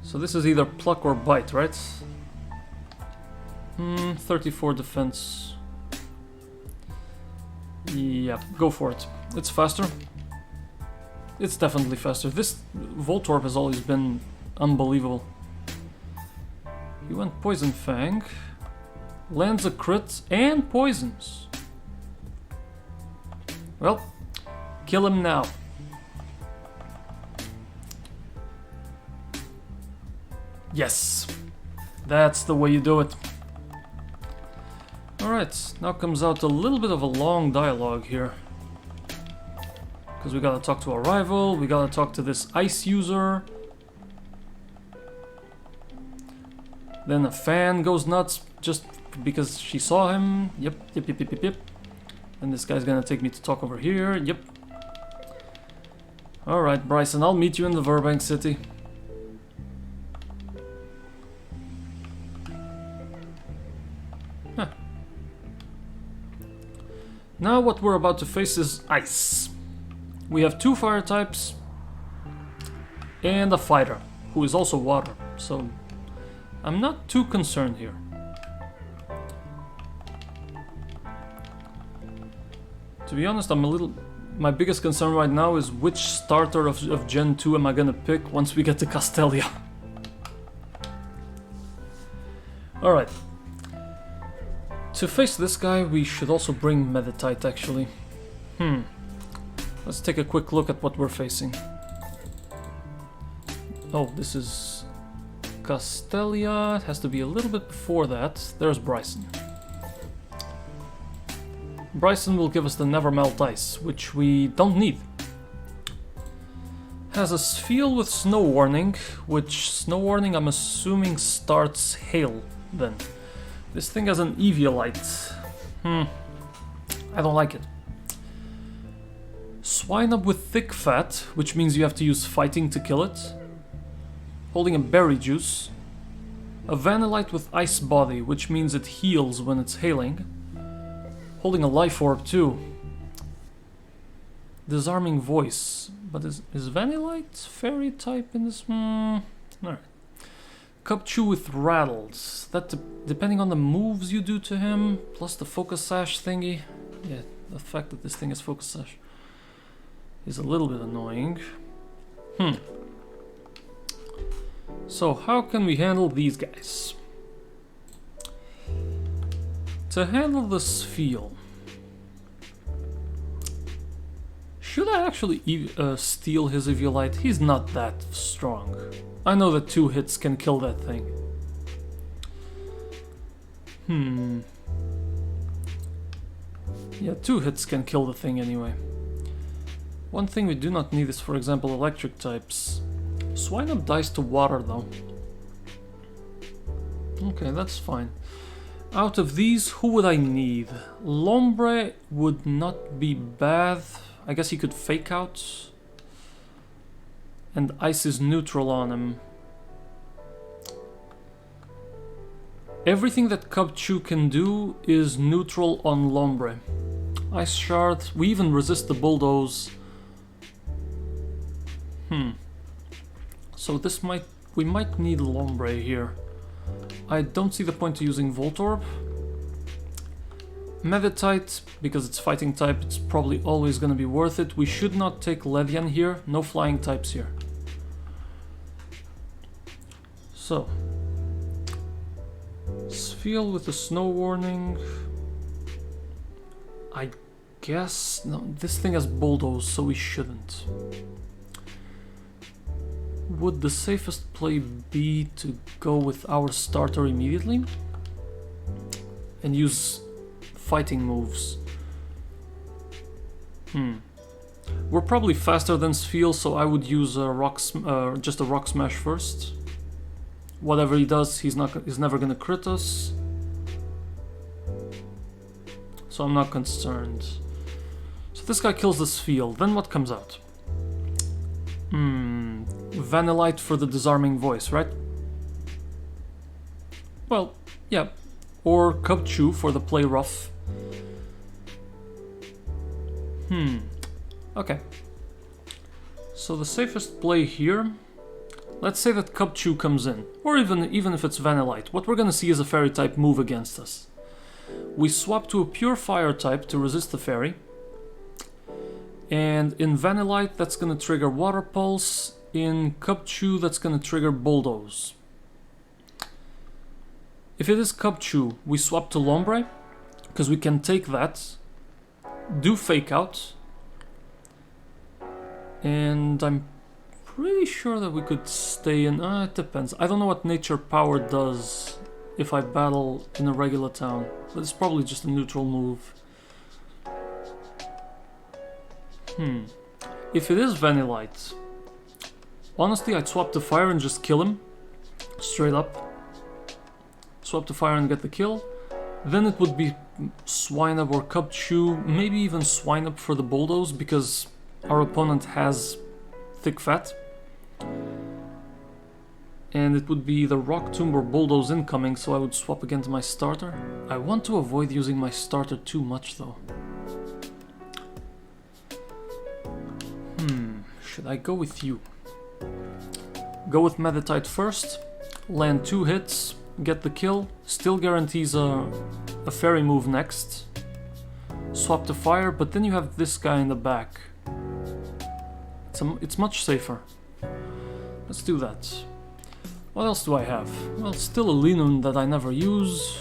So this is either pluck or bite, right? 34 defense. Yeah, go for it. It's faster. It's definitely faster. This Voltorb has always been unbelievable. He went Poison Fang. Lands a crit and poisons. Well, kill him now. Yes, that's the way you do it. Alright, now comes out a little bit of a long dialogue here. Because we gotta talk to our rival, we gotta talk to this ice user. Then a fan goes nuts just because she saw him. Yep. And this guy's gonna take me to talk over here. Yep. Alright, Bryson, I'll meet you in the Burbank City. Huh. Now what we're about to face is ice. We have 2 fire types and a fighter who is also water, so I'm not too concerned here. To be honest, my biggest concern right now is which starter of Gen 2 am I gonna pick once we get to Castelia. Alright. To face this guy, we should also bring Meditite actually. Let's take a quick look at what we're facing. Oh, this is Castelia. It has to be a little bit before that. There's Bryson. Bryson will give us the Never Melt Ice, which we don't need. Has a Spheal with Snow Warning, which Snow Warning I'm assuming starts Hail then. This thing has an Eviolite. I don't like it. Swine Up with Thick Fat, which means you have to use Fighting to kill it. Holding a Berry Juice. A Vanillite with Ice Body, which means it heals when it's hailing. Holding a Life Orb too. Disarming Voice. But is Vanillite Fairy type in this? Alright. Cubchoo with Rattles. That depending on the moves you do to him, plus the Focus Sash thingy. Yeah, the fact that this thing is Focus Sash is a little bit annoying. So how can we handle these guys? To handle the Spheal, should I actually steal his Eviolite? He's not that strong. I know that 2 hits can kill that thing. Yeah, 2 hits can kill the thing anyway. One thing we do not need is, for example, electric types. Swine Up dies to water though. Okay, that's fine. Out of these, who would I need? Lombre would not be bad. I guess he could Fake Out. And Ice is neutral on him. Everything that Cubchoo can do is neutral on Lombre. Ice Shard, we even resist the Bulldoze. So this we might need Lombre here. I don't see the point to using Voltorb. Meditite, because it's fighting type, it's probably always going to be worth it. We should not take Ledian here, no flying types here. So, Spheal with the Snow Warning. I guess, no, this thing has Bulldoze, so we shouldn't. Would the safest play be to go with our starter immediately and use fighting moves? We're probably faster than Spheal, so I would use just a Rock Smash first. Whatever he does, he's never gonna crit us, so I'm not concerned. So this guy kills the Spheal. Then what comes out? Vanillite for the Disarming Voice, right? Well, yeah. Or Cubchoo for the Play Rough. Okay. So the safest play here, let's say that Cubchoo comes in, or even if it's Vanillite, what we're gonna see is a Fairy type move against us. We swap to a pure Fire type to resist the Fairy, and in Vanillite that's gonna trigger Water Pulse, in Cubchoo that's gonna trigger Bulldoze. If it is Cubchoo, we swap to Lombre, because we can take that, do Fake Out, and I'm pretty sure that we could stay in. It depends. I don't know what Nature Power does if I battle in a regular town, but it's probably just a neutral move. If it is Vanillite, honestly I'd swap to Fire and just kill him. Straight up. Swap to Fire and get the kill. Then it would be Swine Up or Cubchoo, maybe even Swine Up for the Bulldoze, because our opponent has Thick Fat. And it would be the Rock Tomb or Bulldoze incoming, so I would swap again to my starter. I want to avoid using my starter too much though. Should I go with you? Go with Meditite first, land 2 hits, get the kill, still guarantees a Fairy move next. Swap to Fire, but then you have this guy in the back. It's much safer. Let's do that. What else do I have? Well, still a Linun that I never use.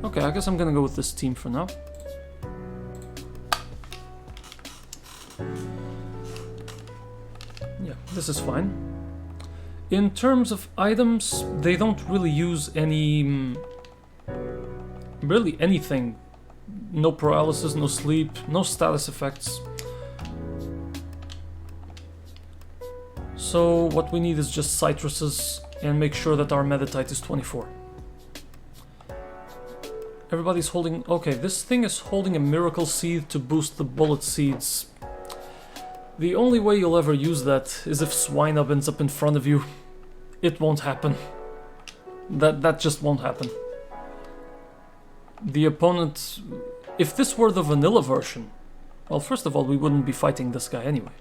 Okay, I guess I'm gonna go with this team for now. Yeah, this is fine. In terms of items, they don't really use any... really anything. No paralysis, no sleep, no status effects. So what we need is just citruses and make sure that our Meditite is 24. Everybody's holding... Okay, this thing is holding a Miracle Seed to boost the Bullet Seeds. The only way you'll ever use that is if Swinub ends up in front of you. It won't happen. That just won't happen. The opponent... If this were the vanilla version... Well, first of all, we wouldn't be fighting this guy anyway.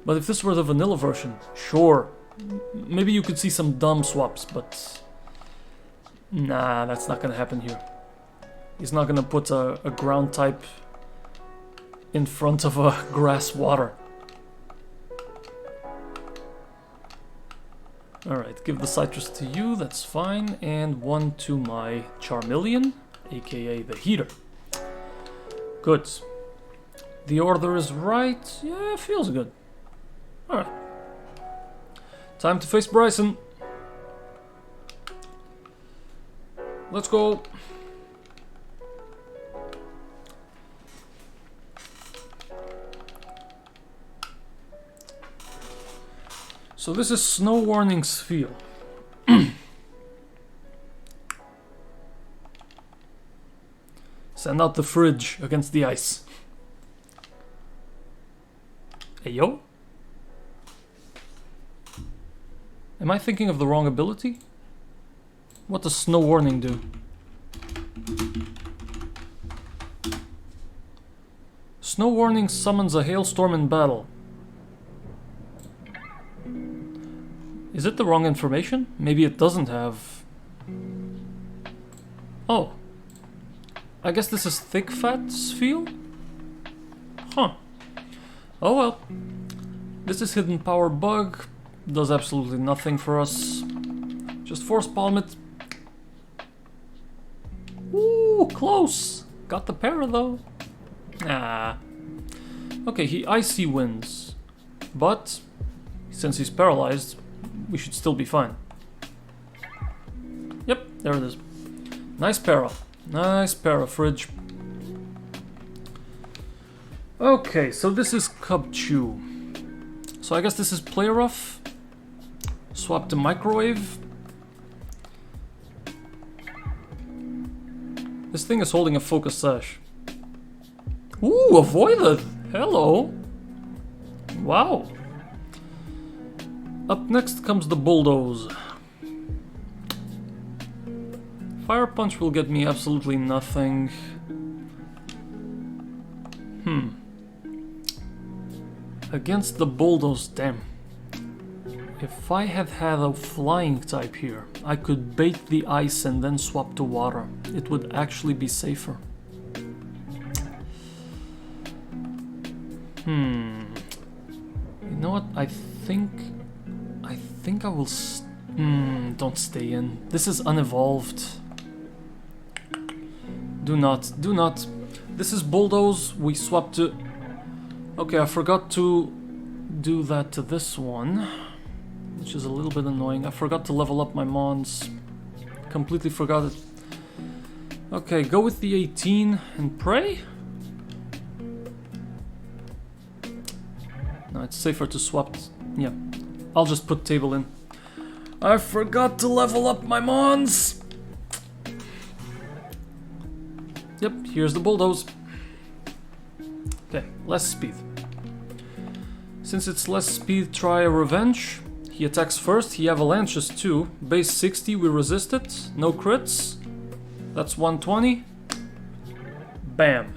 But if this were the vanilla version, sure. Maybe you could see some dumb swaps, but... Nah, that's not gonna happen here. He's not gonna put a ground type in front of a grass water. Alright, give the citrus to you, that's fine. And one to my Charmeleon, aka the heater. Good. The order is right. Yeah, feels good. Alright. Time to face Bryson. Let's go. So this is Snow Warning's feel. Send out the fridge against the ice. Hey yo? Am I thinking of the wrong ability? What does Snow Warning do? Snow Warning summons a hailstorm in battle. Is it the wrong information? Maybe it doesn't have... Oh. I guess this is Thick Fat's feel? Huh. Oh well. This is Hidden Power Bug. Does absolutely nothing for us. Just Force Palm it. Ooh, close. Got the para though. Ah. Okay, he Icy wins. But, since he's paralyzed, we should still be fine. Yep, there it is. Nice para. Nice para, fridge. Okay, so this is Cubchoo. So I guess this is Play Rough. Swap to Microwave. This thing is holding a Focus Sash. Ooh, avoided! Hello! Wow! Up next comes the Bulldoze. Fire Punch will get me absolutely nothing. Against the Bulldoze, damn. If I had had a flying type here, I could bait the ice and then swap to water. It would actually be safer. You know what? I think I will... don't stay in. This is unevolved. Do not. This is Bulldoze. We swap to... Okay, I forgot to do that to this one, which is a little bit annoying. I forgot to level up my Mons. Completely forgot it. Okay, go with the 18 and pray. No, it's safer to swap. Yeah, I'll just put table in. I forgot to level up my Mons. Yep, here's the Bulldoze. Okay, less speed. Since it's less speed, try a Revenge. He attacks first, he avalanches too. Base 60, we resist it. No crits. That's 120. Bam.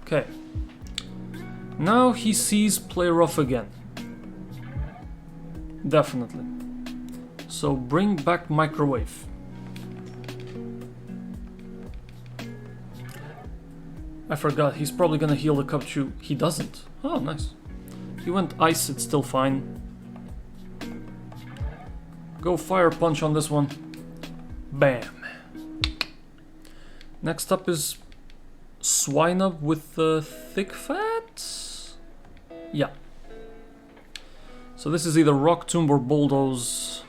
Okay. Now he sees Play Rough again. Definitely. So bring back Microwave. I forgot, he's probably gonna heal the Cubchoo. He doesn't. Oh, nice. He went Ice, it's still fine. Go Fire Punch on this one. Bam. Next up is Swinub with the Thick Fat? Yeah. So this is either Rock Tomb or Bulldoze.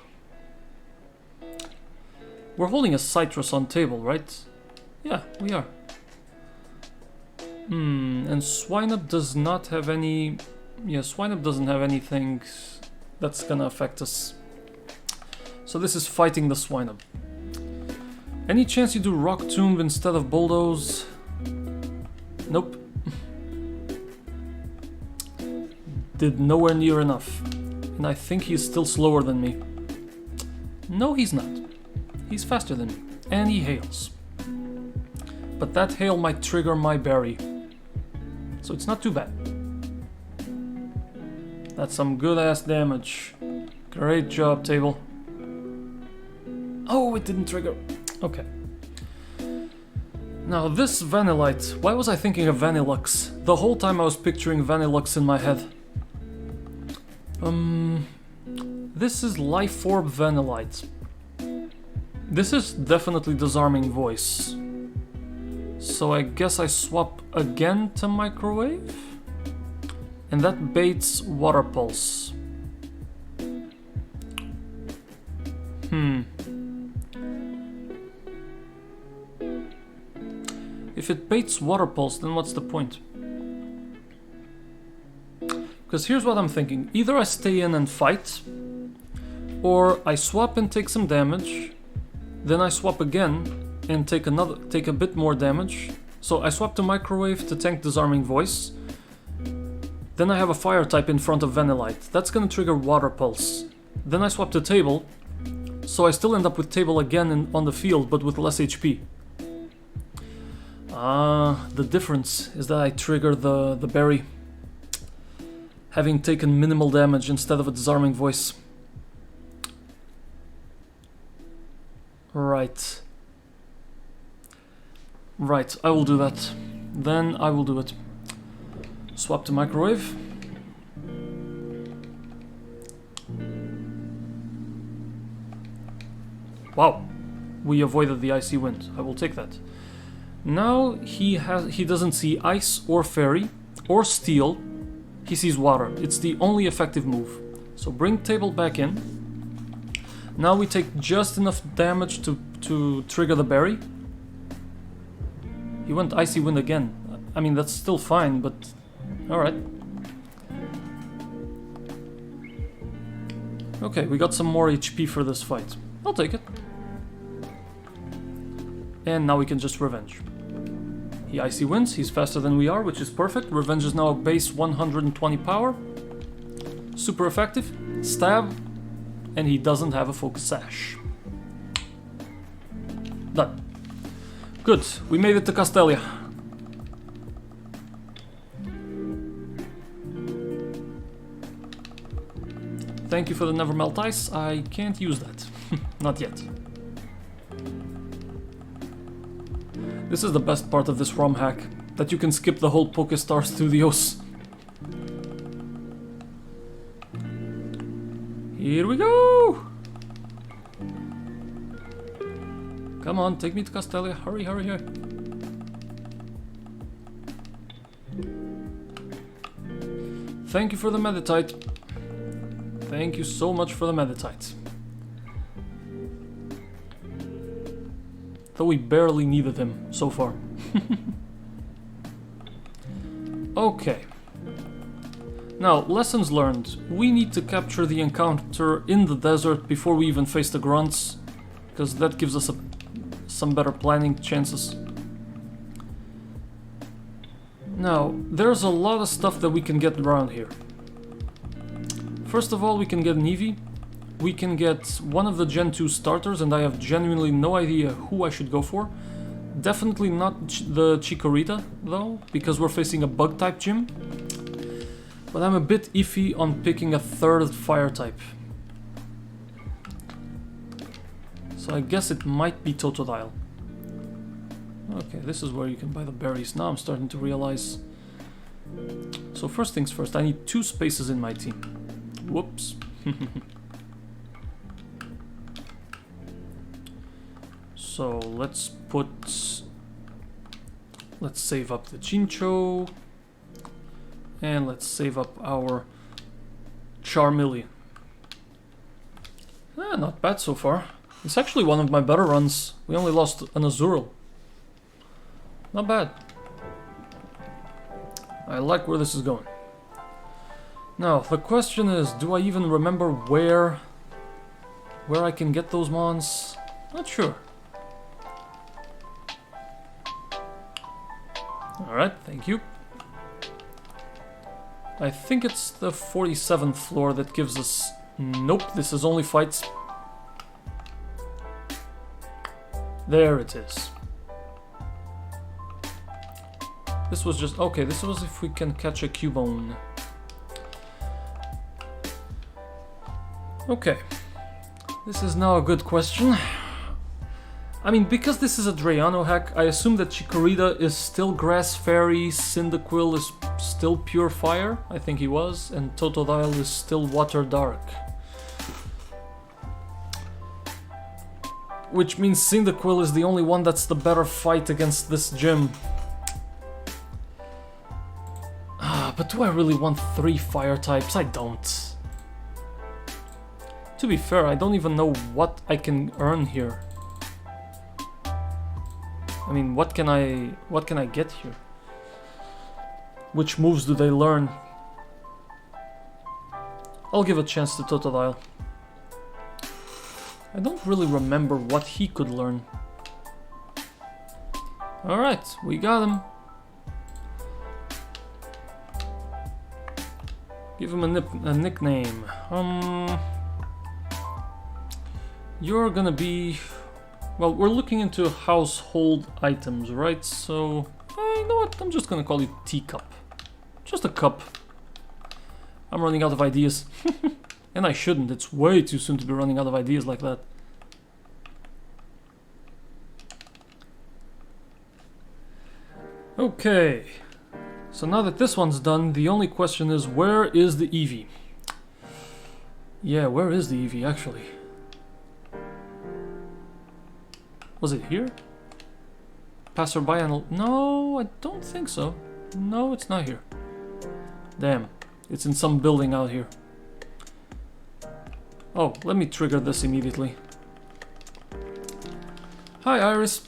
We're holding a Citrus on table, right? Yeah, we are. And Swinub does not have any... Yeah, Swinub doesn't have anything that's gonna affect us. So this is fighting the Swinub. Any chance you do Rock Tomb instead of Bulldoze? Nope. did nowhere near enough. And I think he's still slower than me. No, he's not. He's faster than me. And he hails. But that hail might trigger my berry. So it's not too bad. That's some good ass damage. Great job, table. Oh, it didn't trigger. Okay. Now this Vanillite. Why was I thinking of Vanillux? The whole time I was picturing Vanillux in my head. This is Life Orb Vanillite. This is definitely Disarming Voice. So I guess I swap again to Microwave? And that baits Water Pulse. If it baits Water Pulse, then what's the point? Because here's what I'm thinking. Either I stay in and fight, or I swap and take some damage, then I swap again and take a bit more damage. So I swap to Microwave to tank Disarming Voice. Then I have a Fire type in front of Vanillite. That's gonna trigger Water Pulse. Then I swap to Table, so I still end up with Table again on the field, but with less HP. The difference is that I trigger the berry, having taken minimal damage instead of a Disarming Voice. Right. Right, I will do that. Then I will do it. Swap to Microwave. Wow, we avoided the Icy Wind. I will take that. Now he doesn't see Ice or Fairy or Steel. He sees Water. It's the only effective move. So bring Table back in. Now we take just enough damage to trigger the berry. He went Icy Wind again. I mean, that's still fine, but alright. Okay, we got some more HP for this fight. I'll take it. And now we can just Revenge. He Icy Winds, he's faster than we are, which is perfect. Revenge is now base 120 power. Super effective. Stab. And he doesn't have a Focus Sash. Done. Good, we made it to Castelia. Thank you for the Never Melt Ice. I can't use that. Not yet. This is the best part of this ROM hack, that you can skip the whole Pokestar Studios. Here we go! Come on, take me to Castelia. Hurry, hurry, hurry. Thank you for the Meditite. Thank you so much for the Meditite. Though we barely needed him so far. Okay. Now, lessons learned. We need to capture the encounter in the desert before we even face the Grunts, because that gives us some better planning chances. Now, there's a lot of stuff that we can get around here. First of all, we can get an Eevee. We can get one of the Gen 2 starters, and I have genuinely no idea who I should go for. Definitely not the Chikorita, though, because we're facing a Bug-type gym. But I'm a bit iffy on picking a third Fire type. So I guess it might be Totodile. Okay, this is where you can buy the berries. Now I'm starting to realize. So first things first, I need 2 spaces in my team. Whoops. So let's save up the Chincho. And let's save up our Charmeleon. Not bad so far. It's actually one of my better runs. We only lost an Azurill. Not bad. I like where this is going. Now, the question is, do I even remember where I can get those mons? Not sure. Alright, thank you. I think it's the 47th floor that gives us... Nope, this is only fights. There it is. This was just... Okay, this was if we can catch a Cubone. Okay. This is now a good question. I mean, because this is a Drayano hack, I assume that Chikorita is still Grass Fairy, Cyndaquil is still Pure Fire, I think he was, and Totodile is still Water Dark. Which means Cyndaquil is the only one that's the better fight against this gym. But do I really want 3 fire types? I don't. To be fair, I don't even know what I can earn here. I mean, what can I get here? Which moves do they learn? I'll give a chance to Totodile. I don't really remember what he could learn. Alright, we got him. Give him a nickname. You're gonna be... Well, we're looking into household items, right? So, you know what? I'm just gonna call you Teacup. Just a cup. I'm running out of ideas. And I shouldn't. It's way too soon to be running out of ideas like that. Okay. So now that this one's done, the only question is, where is the Eevee? Yeah, where is the Eevee, actually? Was it here? Passerby and... No, I don't think so. No, it's not here. Damn. It's in some building out here. Oh, let me trigger this immediately. Hi, Iris.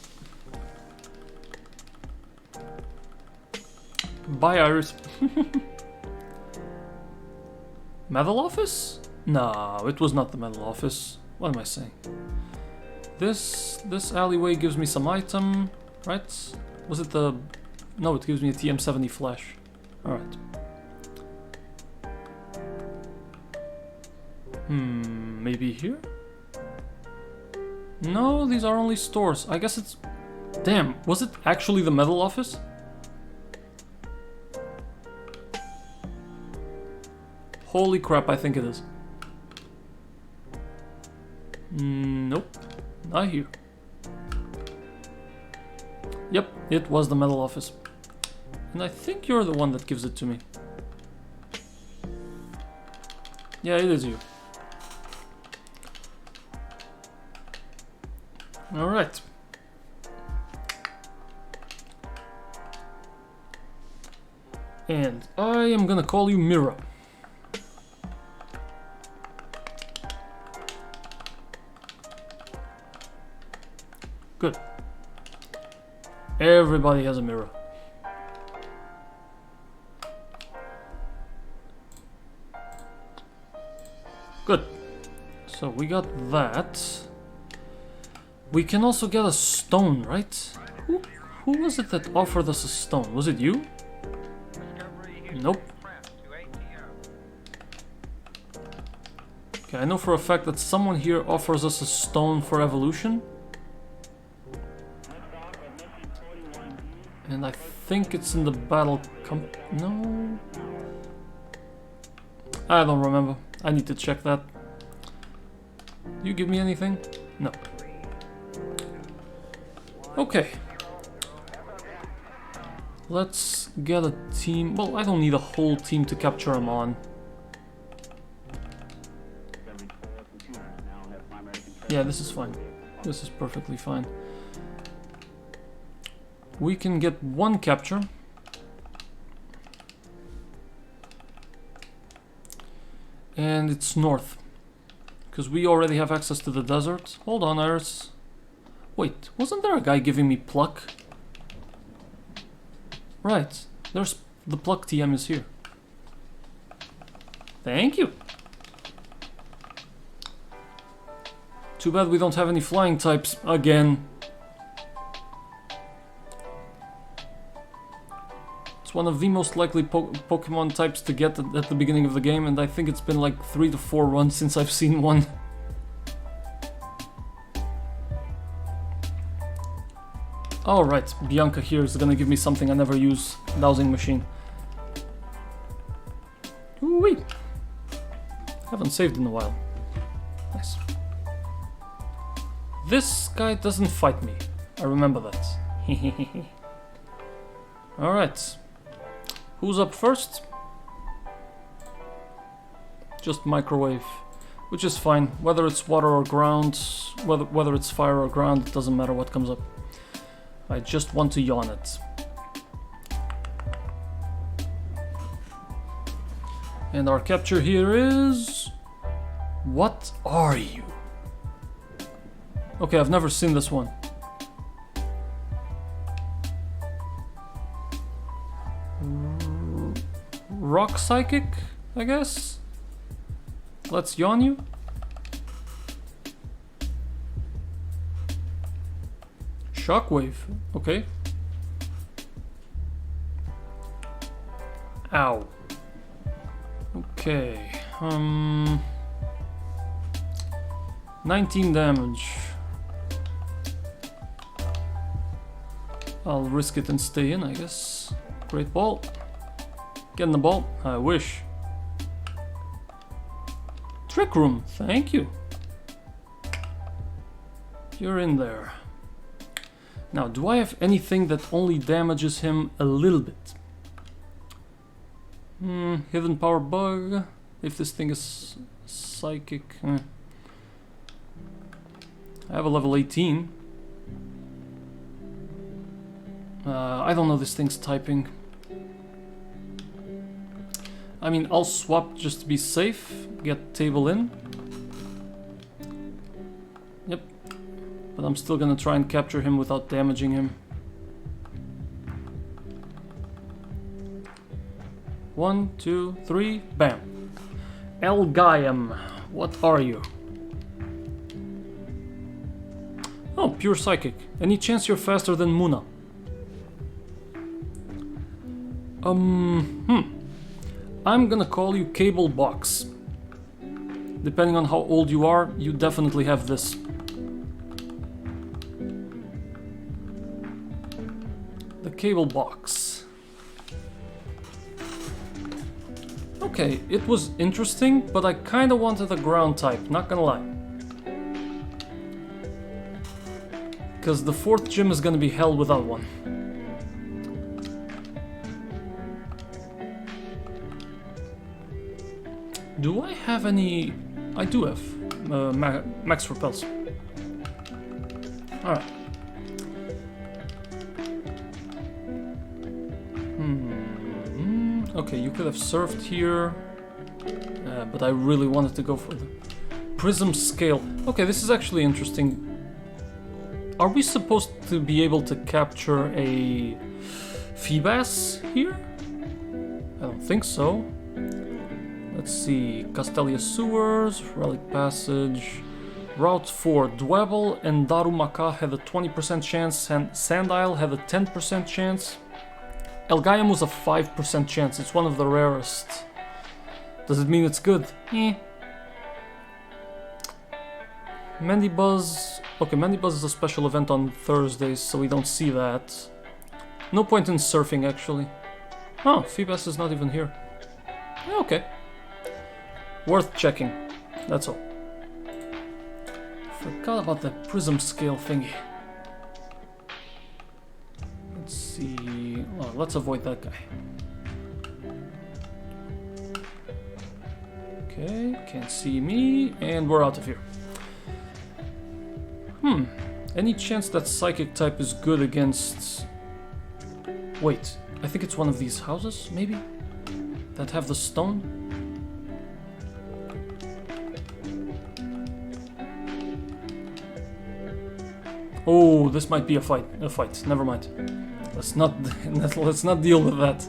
Bye, Iris. Medal office? No, it was not the medal office. What am I saying? This alleyway gives me some item, right? Was it the... No, it gives me a TM70 flash. Alright. Maybe here? No, these are only stores. I guess it's... Damn, was it actually the medal office? Holy crap, I think it is. Nope. Not here. Yep, it was the medal office. And I think you're the one that gives it to me. Yeah, it is you. Alright. And I am gonna call you Mira. Good. Everybody has a mirror. Good. So we got that. We can also get a stone, right? Who was it that offered us a stone? Was it you? Nope. Okay, I know for a fact that someone here offers us a stone for evolution. And I think it's in the battle no? I don't remember. I need to check that. You give me anything? No. Okay. Let's get a team. Well, I don't need a whole team to capture them on. Yeah, this is fine. This is perfectly fine. We can get one capture. And it's north. Because we already have access to the desert. Hold on, Iris. Wait, wasn't there a guy giving me pluck? Right, there's the pluck TM is here. Thank you. Too bad we don't have any flying types again. It's one of the most likely Pokemon types to get at the beginning of the game, and I think it's been like 3 to 4 runs since I've seen one. Alright, Bianca here is gonna give me something I never use. Dowsing machine. Ooh-wee! Haven't saved in a while. Nice. This guy doesn't fight me. I remember that. Alright. Who's up first? Just microwave. Which is fine. Whether it's water or ground, whether it's fire or ground, it doesn't matter what comes up. I just want to yawn it. And our capture here is... What are you? Okay, I've never seen this one. Rock Psychic, I guess? Let's yawn you. Shockwave, okay. Ow. Okay, 19 damage. I'll risk it and stay in, I guess. Great ball. Get in the ball. I wish. Trick Room, thank you. You're in there. Now, do I have anything that only damages him a little bit? Hidden Power Bug. If this thing is psychic. I have a level 18. I don't know this thing's typing. I mean, I'll swap just to be safe. Get table in. Yep. But I'm still gonna try and capture him without damaging him. 1, 2, 3, bam. Elgaiam, what are you? Oh, pure psychic. Any chance you're faster than Muna? I'm gonna call you Cable Box. Depending on how old you are, you definitely have this. The Cable Box. Okay, it was interesting, but I kinda wanted a ground type, not gonna lie. Because the 4th gym is gonna be hell without one. Do I have any... I do have max repels. Alright. Okay, you could have surfed here. But I really wanted to go for the Prism Scale. Okay, this is actually interesting. Are we supposed to be able to capture a Feebas here? I don't think so. Let's see, Castelia Sewers, Relic Passage, Route 4, Dwebble and Darumaka had a 20% chance, and Sandisle had a 10% chance. Elgaiam was a 5% chance, it's one of the rarest. Does it mean it's good? Mandibuzz, okay, Mandibuzz is a special event on Thursdays, so we don't see that. No point in surfing, actually. Oh, Feebas is not even here. Okay. Worth checking, that's all. Forgot about the Prism Scale thingy. Let's see... Oh, let's avoid that guy. Okay, can't see me, and we're out of here. Any chance that Psychic type is good against... Wait, I think it's one of these houses, maybe? That have the stone? Oh, this might be a fight. Never mind. Let's not deal with that.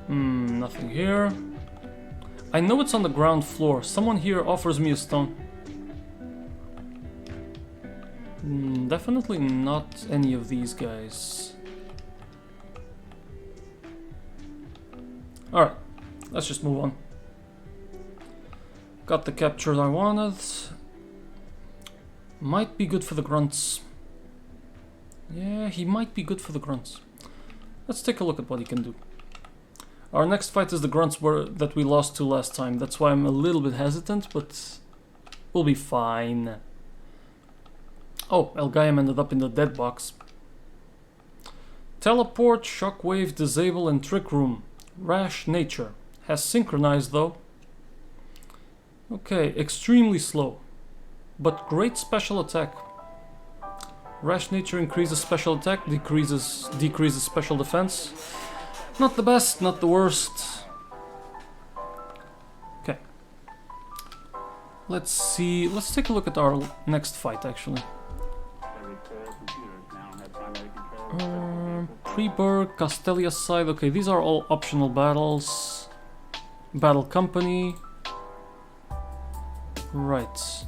Nothing here. I know it's on the ground floor. Someone here offers me a stone. Definitely not any of these guys. Alright, let's just move on. Got the capture I wanted. Might be good for the grunts. Yeah, he might be good for the grunts. Let's take a look at what he can do. Our next fight is the grunts that we lost to last time. That's why I'm a little bit hesitant, but we'll be fine. Oh, Elgaiam ended up in the dead box. Teleport, shockwave, disable, and trick room. Rash nature. Has synchronized though. Okay, extremely slow, but great special attack. Rash nature increases special attack, decreases special defense. Not the best, not the worst. Okay. Let's see, let's take a look at our next fight actually. Pre-Burg, Castelia side, okay, these are all optional battles. Battle company. Right.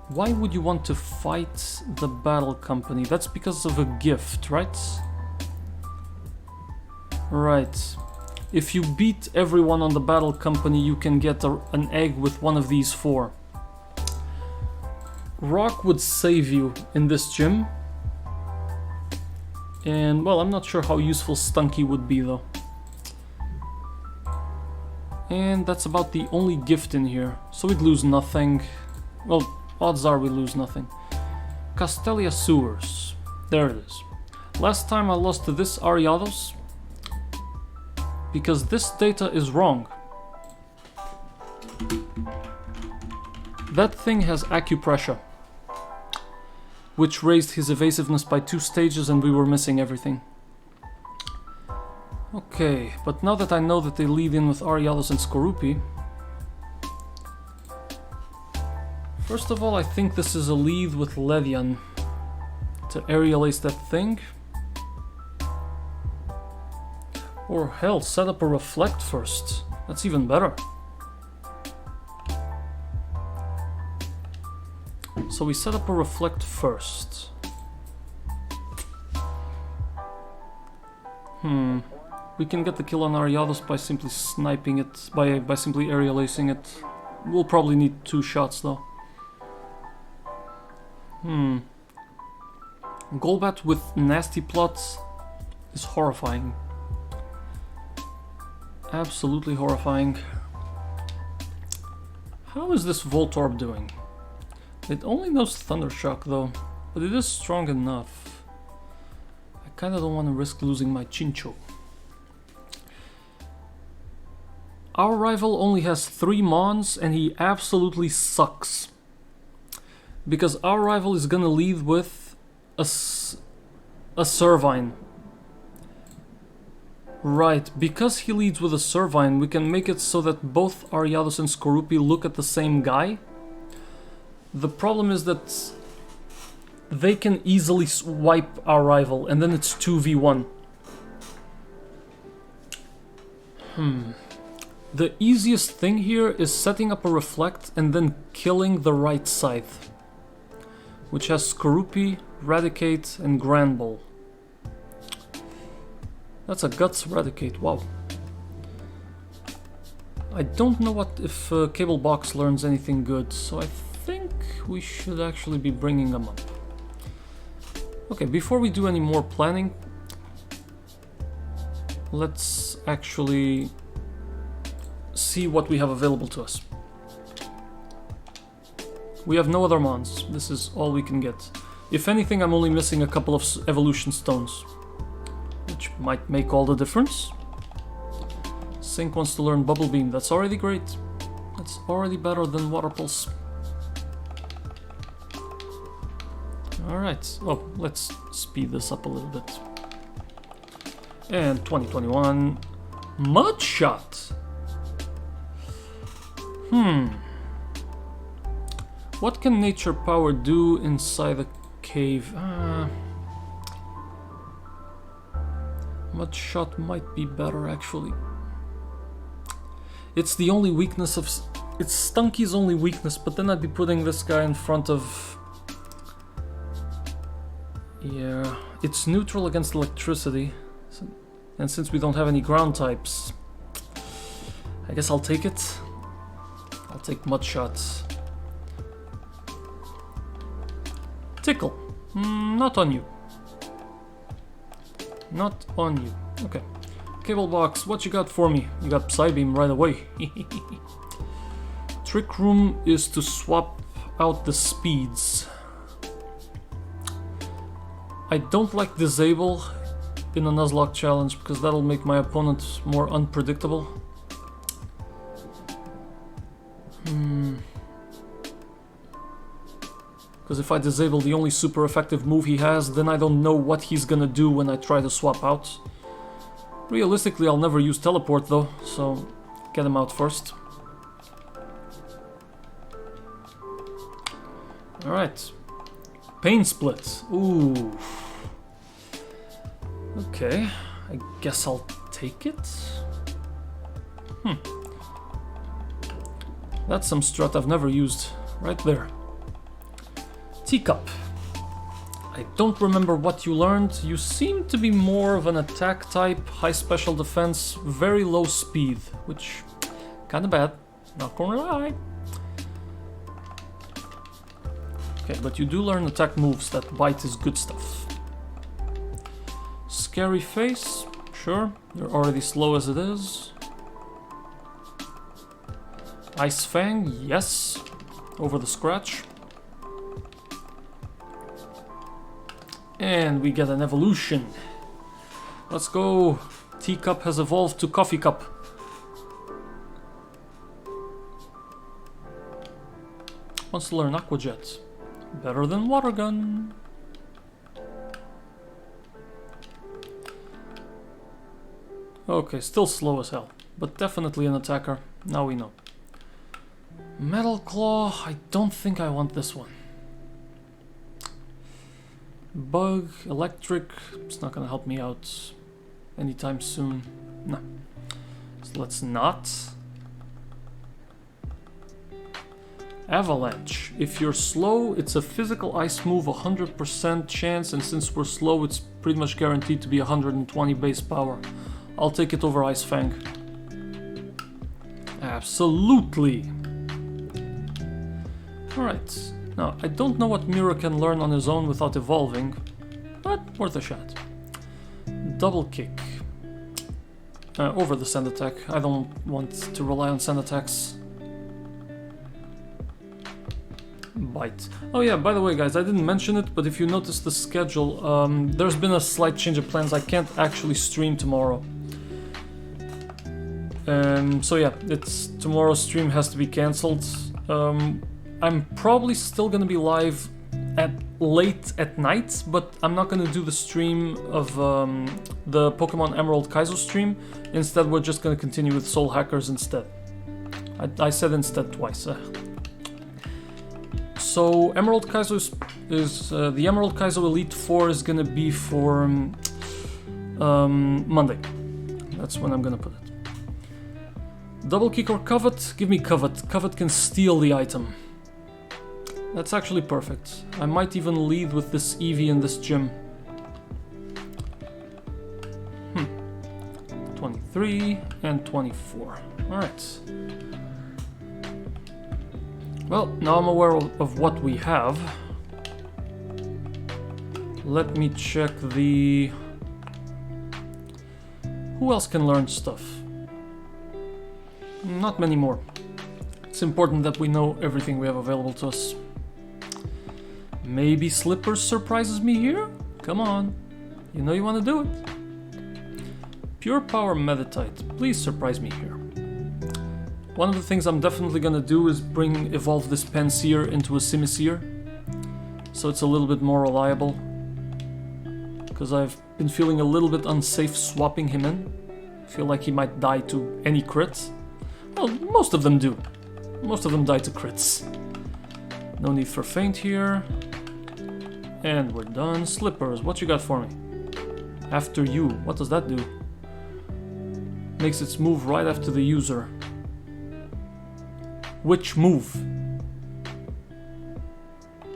Why would you want to fight the battle company? That's because of a gift, right? Right. If you beat everyone on the battle company, you can get an egg with one of these 4. Rock would save you in this gym. And, well, I'm not sure how useful Stunky would be, though. And that's about the only gift in here. So we'd lose nothing. Well, odds are we lose nothing. Castelia sewers. There it is. Last time I lost to this Ariados because this data is wrong. That thing has acupressure, which raised his evasiveness by 2 stages and we were missing everything. Okay, but now that I know that they lead in with Ariados and Skorupi, first of all, I think this is a lead with Levian to aerial ace that thing. Or hell, set up a reflect first. That's even better. So we set up a reflect first. We can get the kill on Ariados by simply sniping it, by simply aerial acing it. We'll probably need 2 shots though. Golbat with nasty plots is horrifying. Absolutely horrifying. How is this Voltorb doing? It only knows Thundershock though, but it is strong enough. I kinda don't want to risk losing my Chincho. Our rival only has 3 Mons and he absolutely sucks. Because our rival is gonna lead with a Servine. Right, because he leads with a Servine, we can make it so that both Ariados and Skorupi look at the same guy. The problem is that they can easily wipe our rival, and then it's 2v1. The easiest thing here is setting up a reflect and then killing the right scythe, which has Skorupi, Radicate, and Granbull. That's a Guts Radicate, wow. I don't know what if Cable Box learns anything good, so I think we should actually be bringing them up. Okay, before we do any more planning, let's actually see what we have available to us. We have no other Mons. This is all we can get. If anything, I'm only missing a couple of evolution stones, which might make all the difference. Sync wants to learn Bubble Beam. That's already great. That's already better than Water Pulse. Alright, oh, let's speed this up a little bit. And 2021 Mud Shot. What can Nature Power do inside the cave? Mud Shot might be better actually. It's the only weakness of... It's Stunky's only weakness, but then I'd be putting this guy in front of Yeah, it's neutral against electricity. And since we don't have any ground types, I guess I'll take it. I'll take Mud Shots. Tickle. Not on you. Not on you. Okay. Cable Box, what you got for me? You got Psybeam right away. Trick Room is to swap out the speeds. I don't like Disable in a Nuzlocke challenge because that'll make my opponent more unpredictable. Because if I disable the only super effective move he has, then I don't know what he's gonna do when I try to swap out. Realistically, I'll never use Teleport though, so get him out first. Alright. Pain Split. Ooh. Okay, I guess I'll take it. That's some strat I've never used. Right there. Teacup. I don't remember what you learned. You seem to be more of an attack type, high special defense, very low speed, which kinda bad, not gonna lie. Okay, but you do learn attack moves. That bite is good stuff. Scary Face, sure, you're already slow as it is. Ice Fang, yes, over the scratch. And we get an evolution. Let's go. Teacup has evolved to Coffee Cup. Wants to learn Aqua Jet. Better than Water Gun. Okay, still slow as hell, but definitely an attacker. Now we know. Metal Claw, I don't think I want this one. Bug, Electric, it's not gonna help me out anytime soon. No. So let's not. Avalanche. If you're slow, it's a physical ice move, 100% chance, and since we're slow, it's pretty much guaranteed to be 120 base power. I'll take it over Ice Fang. Absolutely. Alright. Now, I don't know what Mira can learn on his own without evolving, but worth a shot. Double Kick. Over the sand attack. I don't want to rely on sand attacks. Bite. Oh yeah, by the way guys, I didn't mention it, but if you notice the schedule, there's been a slight change of plans. I can't actually stream tomorrow. So yeah, tomorrow's stream has to be cancelled. I'm probably still gonna be live late at night, but I'm not gonna do the stream of the Pokemon Emerald Kaizo stream. Instead, we're just gonna continue with Soul Hackers instead. I said instead twice. So Emerald Kaizo is the Emerald Kaizo Elite 4 is gonna be for Monday. That's when I'm gonna put it. Double Kick or Covet? Give me Covet. Covet can steal the item. That's actually perfect. I might even lead with this Eevee in this gym. 23 and 24. Alright. Well, now I'm aware of what we have. Let me check the... Who else can learn stuff? Not many more. It's important that we know everything we have available to us. Maybe Slippers surprises me here? Come on. You know you want to do it. Pure Power Meditite. Please surprise me here. One of the things I'm definitely gonna do is evolve this Panseer into a Simisear, so it's a little bit more reliable. Because I've been feeling a little bit unsafe swapping him in. I feel like he might die to any crits. Well, most of them do. Most of them die to crits. No need for Feint here. And we're done. Slippers, what you got for me? After you. What does that do? Makes its move right after the user. Which move?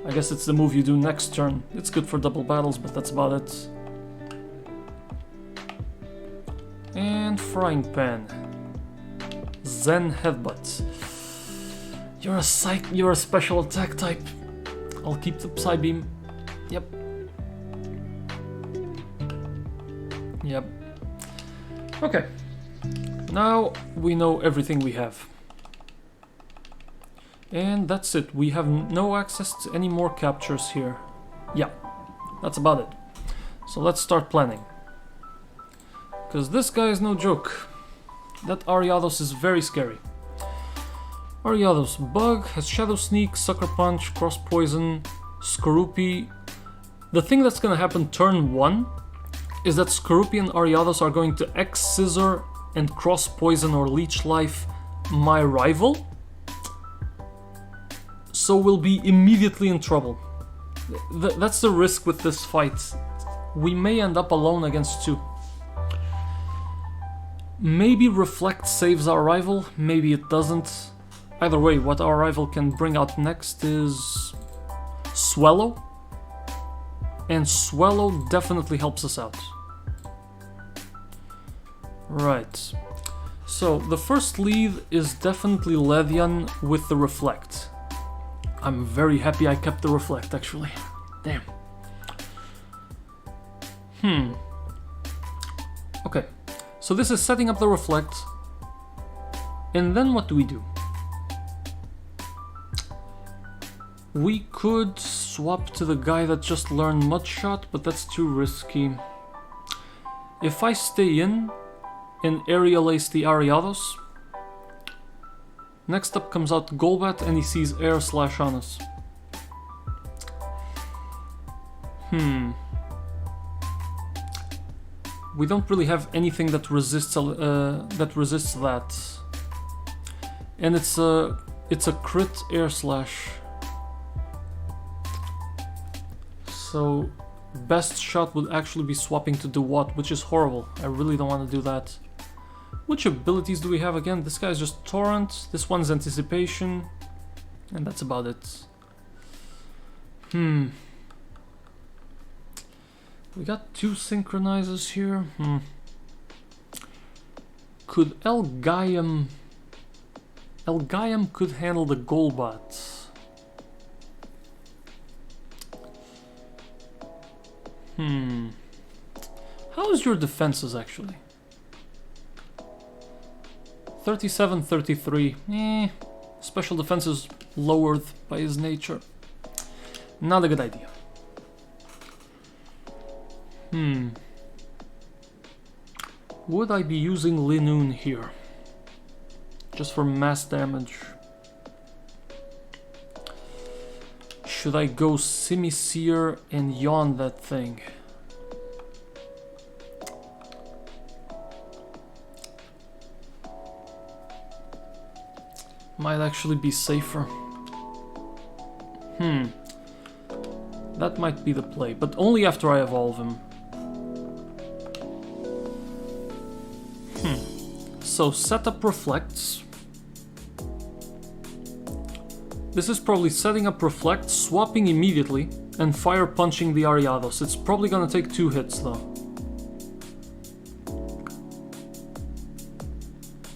I guess it's the move you do next turn. It's good for double battles, but that's about it. And Frying Pan. Zen Headbutt. You're a special attack type. I'll keep the Psybeam. Yep. Yep. Okay. Now we know everything we have. And that's it. We have no access to any more captures here. Yeah. That's about it. So let's start planning. Because this guy is no joke. That Ariados is very scary. Ariados, Bug, has Shadow Sneak, Sucker Punch, Cross Poison, Skorupi. The thing that's gonna happen turn 1 is that Skorupi and Ariados are going to X-Scissor and Cross Poison or Leech Life my rival. So we'll be immediately in trouble. That's the risk with this fight. We may end up alone against 2. Maybe Reflect saves our rival, maybe it doesn't. Either way, what our rival can bring out next is Swallow. And Swallow definitely helps us out. Right. So, the first lead is definitely Ledian with the Reflect. I'm very happy I kept the Reflect, actually. Damn. Okay. So this is setting up the Reflect. And then what do we do? We could swap to the guy that just learned Mudshot, but that's too risky. If I stay in and Aerial Ace the Ariados, next up comes out Golbat and he sees Air Slash on us. We don't really have anything that resists that. And it's a crit Air Slash. So best shot would actually be swapping to Dewott, which is horrible. I really don't want to do that. Which abilities do we have again? This guy's just Torrent, this one's Anticipation, and that's about it. We got 2 Synchronizers here. Could Elgaim could handle the Golbat. How is your defenses actually? 37, 33. Special defense is lowered by his nature. Not a good idea. Would I be using Linoon here? Just for mass damage. Should I go Simisear and yawn that thing? Might actually be safer. That might be the play, but only after I evolve him. So setup reflects. This is probably setting up reflect, swapping immediately, and fire punching the Ariados. It's probably gonna take 2 hits though.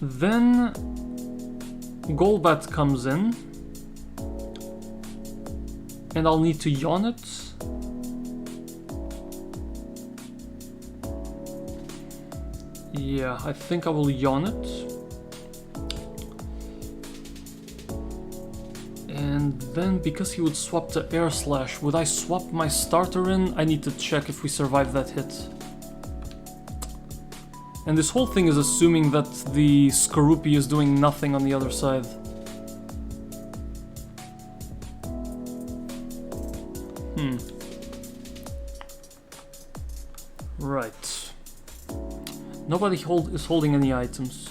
Then Golbat comes in, and I'll need to yawn it. Yeah, I think I will yawn it. And then, because he would swap to Air Slash, would I swap my starter in? I need to check if we survive that hit. And this whole thing is assuming that the Skorupi is doing nothing on the other side. Right. Nobody is holding any items.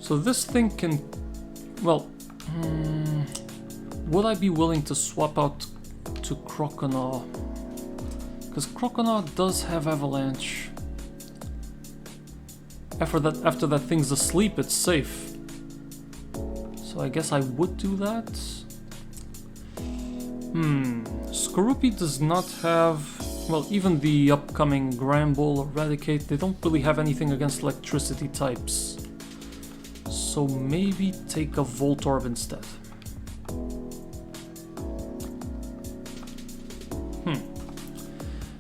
So this thing can... Well... would I be willing to swap out to Croconaw? Because Croconaw does have Avalanche. After that thing's asleep, it's safe. So I guess I would do that. Skorupi does not have... Well, even the upcoming Gramble or Eradicate, they don't really have anything against electricity types. So maybe take a Voltorb instead.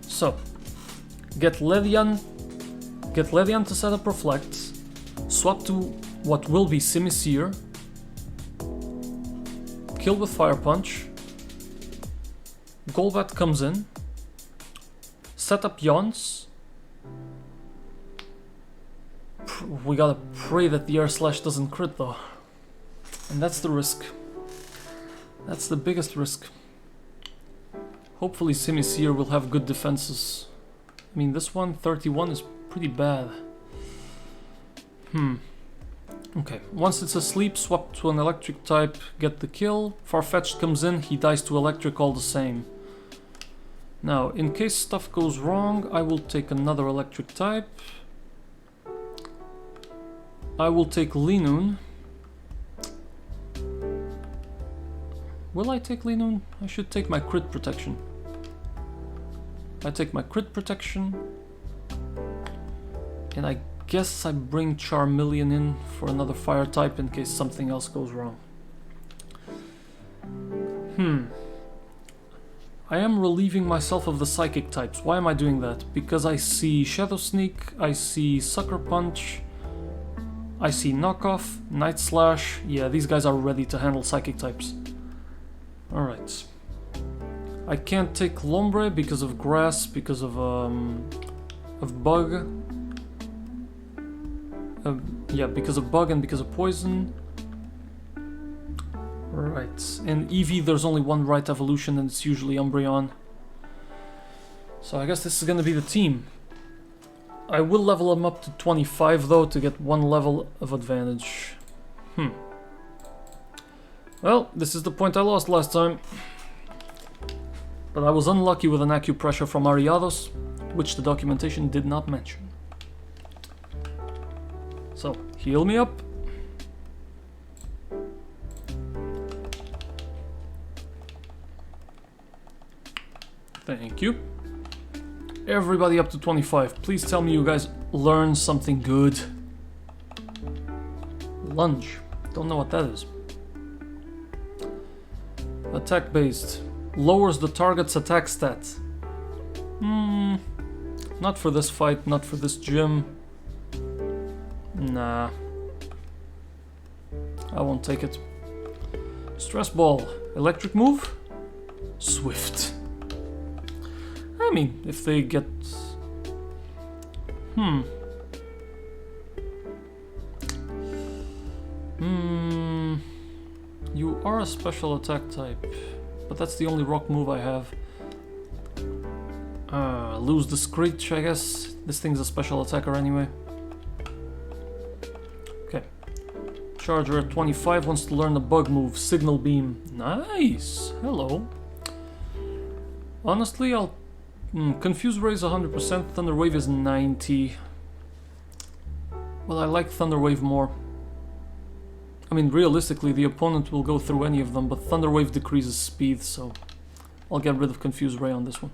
So, get Ledian to set up Reflect, swap to what will be Simisear, kill with Fire Punch, Golbat comes in, set up Yawns. We gotta pray that the Air Slash doesn't crit though. And that's the risk. That's the biggest risk. Hopefully Simisear will have good defenses. I mean, this one, 31, is pretty bad. Okay, once it's asleep, swap to an electric type, get the kill. Farfetch'd comes in, he dies to electric all the same. Now, in case stuff goes wrong, I will take another electric type. I will take Linoon. Will I take Linoon? I should take my crit protection. I take my crit protection. And I guess I bring Charmeleon in for another fire type in case something else goes wrong. I am relieving myself of the psychic types. Why am I doing that? Because I see Shadow Sneak, I see Sucker Punch, I see Knockoff, Night Slash. Yeah, these guys are ready to handle psychic types. Alright. I can't take Lombre because of grass, because of bug. Yeah, because of bug and because of poison. Right. In Eevee there's only one right evolution and it's usually Umbreon. So I guess this is gonna be the team. I will level him up to 25 though to get one level of advantage. Well, this is the point I lost last time. But I was unlucky with an acupressure from Ariados, which the documentation did not mention. So, heal me up. Thank you. Everybody up to 25. Please tell me you guys learned something good. Lunge. Don't know what that is. Attack based. Lowers the target's attack stat. Not for this fight, not for this gym. Nah. I won't take it. Stress Ball. Electric move? Swift. I mean, if they get... You are a special attack type, but that's the only rock move I have. Lose the Screech, I guess. This thing's a special attacker anyway. Okay. Charger at 25 wants to learn a bug move, Signal Beam. Nice! Hello. Honestly, I'll... Confuse Ray is 100%, Thunder Wave is 90. Well, I like Thunder Wave more. I mean, realistically, the opponent will go through any of them, but Thunder Wave decreases speed, so I'll get rid of Confuse Ray on this one.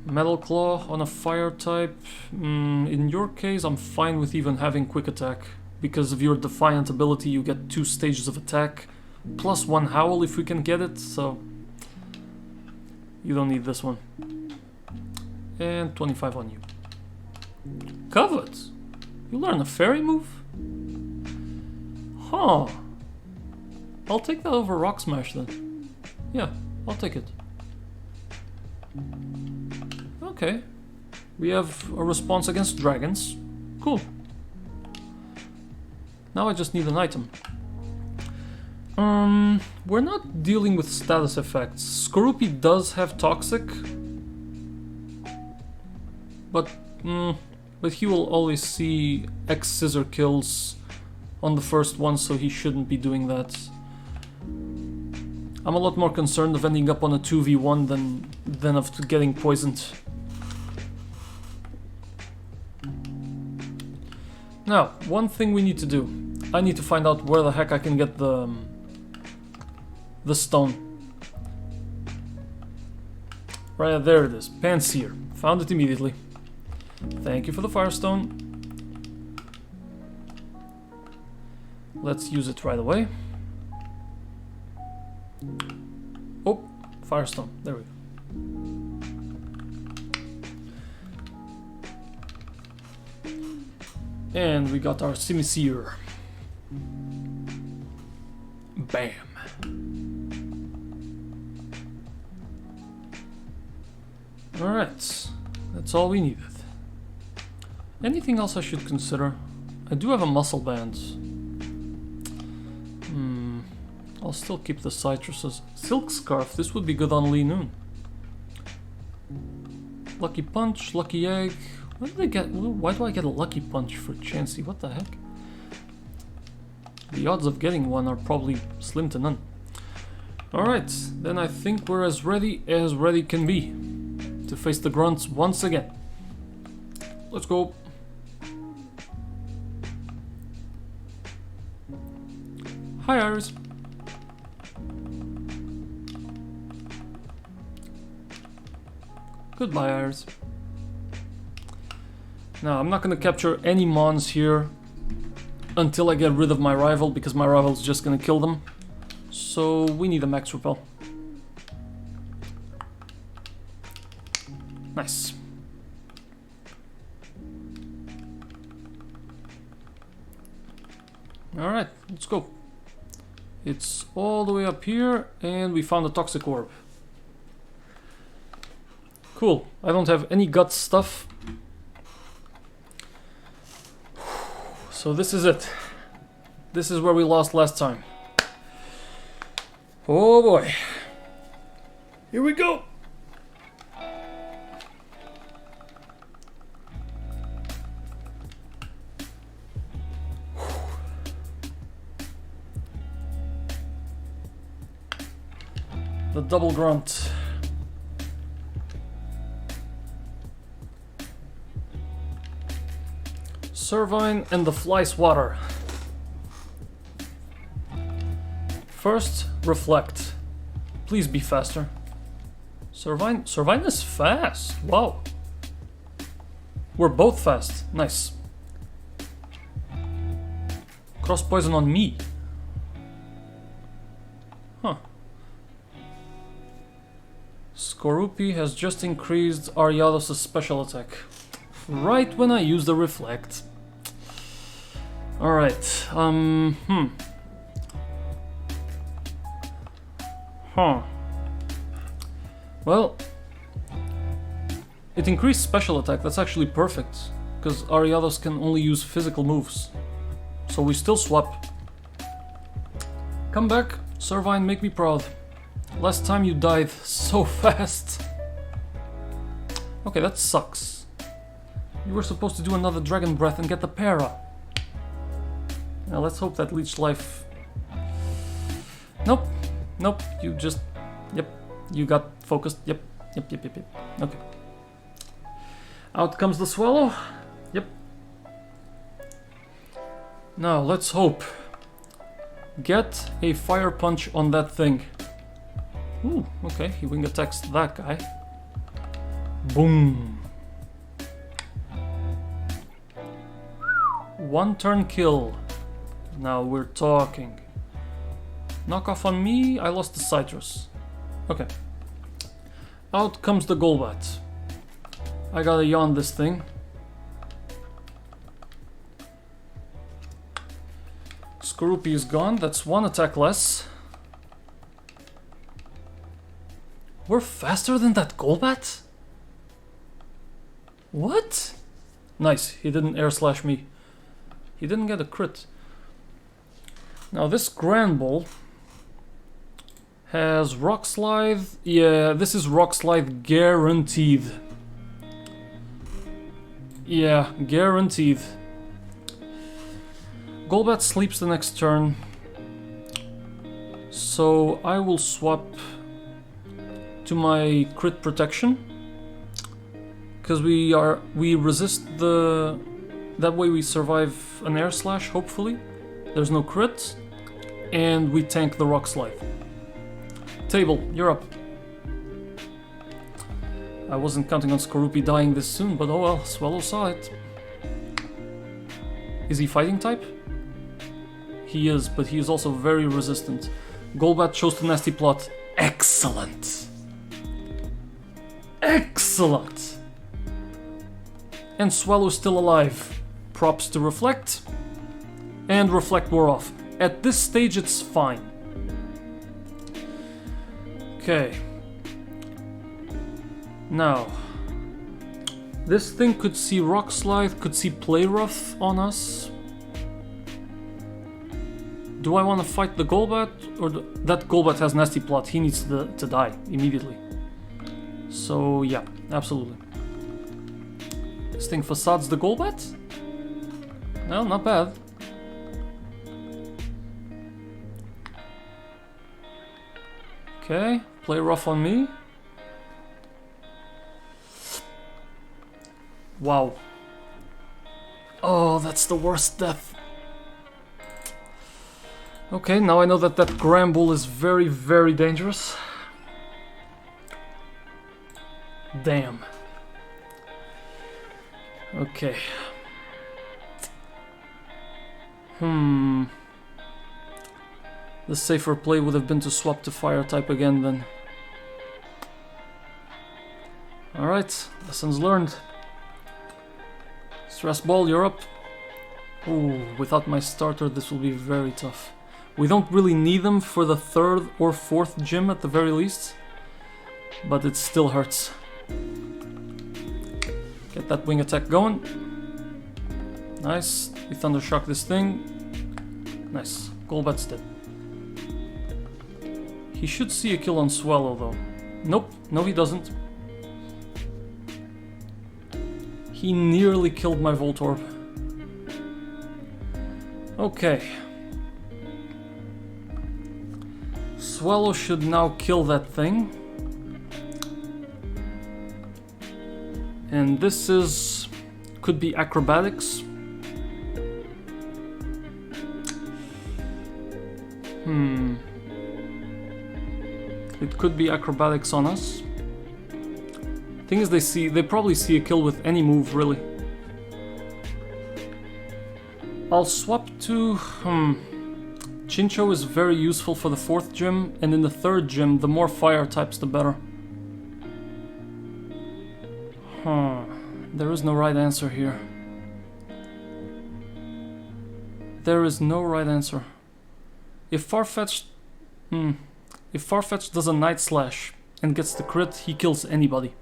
Metal Claw on a fire type. In your case, I'm fine with even having Quick Attack. Because of your Defiant ability, you get 2 stages of attack. Plus 1 Howl if we can get it, so you don't need this one. And 25 on you. Covet! You learn a fairy move? Huh. I'll take that over Rock Smash then. Yeah, I'll take it. Okay. We have a response against dragons. Cool. Now I just need an item. We're not dealing with status effects. Skorupi does have Toxic. But he will always see X Scissor kills on the first one, so he shouldn't be doing that. I'm a lot more concerned of ending up on a 2v1 than of getting poisoned. Now, one thing we need to do. I need to find out where the heck I can get the stone. Right, there it is. Panseer. Found it immediately. Thank you for the Firestone. Let's use it right away. Oh, Firestone. There we go. And we got our Simisear. Bam. Alright, that's all we needed. Anything else I should consider? I do have a muscle band. I'll still keep the citruses. Silk Scarf, this would be good on Lee Noon. Lucky Punch, Lucky Egg. Why do I get a Lucky Punch for Chansey? What the heck? The odds of getting one are probably slim to none. Alright, then I think we're as ready can be to face the Grunts once again. Let's go. Hi, Iris. Goodbye, Iris. Now, I'm not gonna capture any mons here until I get rid of my rival, because my rival's just gonna kill them. So, we need a max repel. Nice. Alright, let's go. It's all the way up here, and we found a Toxic Orb. Cool. I don't have any gut stuff. So this is it. This is where we lost last time. Oh boy. Here we go. The double grunt. Servine and the Fly Swatter. First, reflect. Please be faster. Servine is fast. Wow. We're both fast. Nice. Cross poison on me. Huh. Skorupi has just increased Ariados' special attack. Right when I use the reflect. Alright, Well, it increased special attack, that's actually perfect, because Ariados can only use physical moves. So we still swap. Come back, Servine, make me proud. Last time you died so fast. Okay, that sucks. You were supposed to do another Dragon Breath and get the para. Now let's hope that Leech Life... Nope. Nope. You just... Yep. You got focused. Yep. Yep. Okay. Out comes the Swallow. Yep. Now let's hope. Get a Fire Punch on that thing. Ooh, okay. He wing attacks that guy. Boom. One turn kill. Now we're talking. Knock off on me, I lost the citrus. Okay. Out comes the Golbat. I gotta yawn this thing. Skorupi is gone, that's one attack less. We're faster than that Golbat? What? Nice, he didn't air slash me. He didn't get a crit. Now this Grand Ball has Rock Slide. Yeah, this is Rock Slide guaranteed. Yeah, guaranteed. Golbat sleeps the next turn. So I will swap to my crit protection. Because we resist the... That way we survive an air slash, hopefully. There's no crit. And we tank the Rock Slide. Table, you're up. I wasn't counting on Skorupi dying this soon, but oh well, Swallow saw it. Is he fighting type? He is, but he is also very resistant. Golbat chose the Nasty Plot. Excellent! Excellent! And Swallow's still alive. Props to Reflect. And Reflect wore off. At this stage it's fine. Okay. Now, this thing could see Rock Slide, could see Play Rough on us. Do I want to fight the Golbat? Or that Golbat has Nasty Plot, he needs to die immediately. So yeah, absolutely. This thing facades the Golbat? No, not bad. Okay, Play Rough on me. Wow. Oh, that's the worst death. Okay, now I know that that Gramble is very, very dangerous. Damn. Okay. The safer play would have been to swap to Fire type again then. Alright, lessons learned. Stress Ball, you're up. Ooh, without my starter this will be very tough. We don't really need them for the 3rd or 4th gym at the very least. But it still hurts. Get that wing attack going. Nice. We Thunder Shock this thing. Nice. Golbat's dead. He should see a kill on Swallow though. Nope. No he doesn't. He nearly killed my Voltorb. Okay. Swallow should now kill that thing. And this is... could be Acrobatics. It could be Acrobatics on us. Thing is, they probably see a kill with any move, really. I'll swap to... Chincho is very useful for the 4th gym, and in the 3rd gym, the more fire types, the better. There is no right answer here. There is no right answer. If Farfetch'd... If Farfetch'd does a Night Slash and gets the crit, he kills anybody.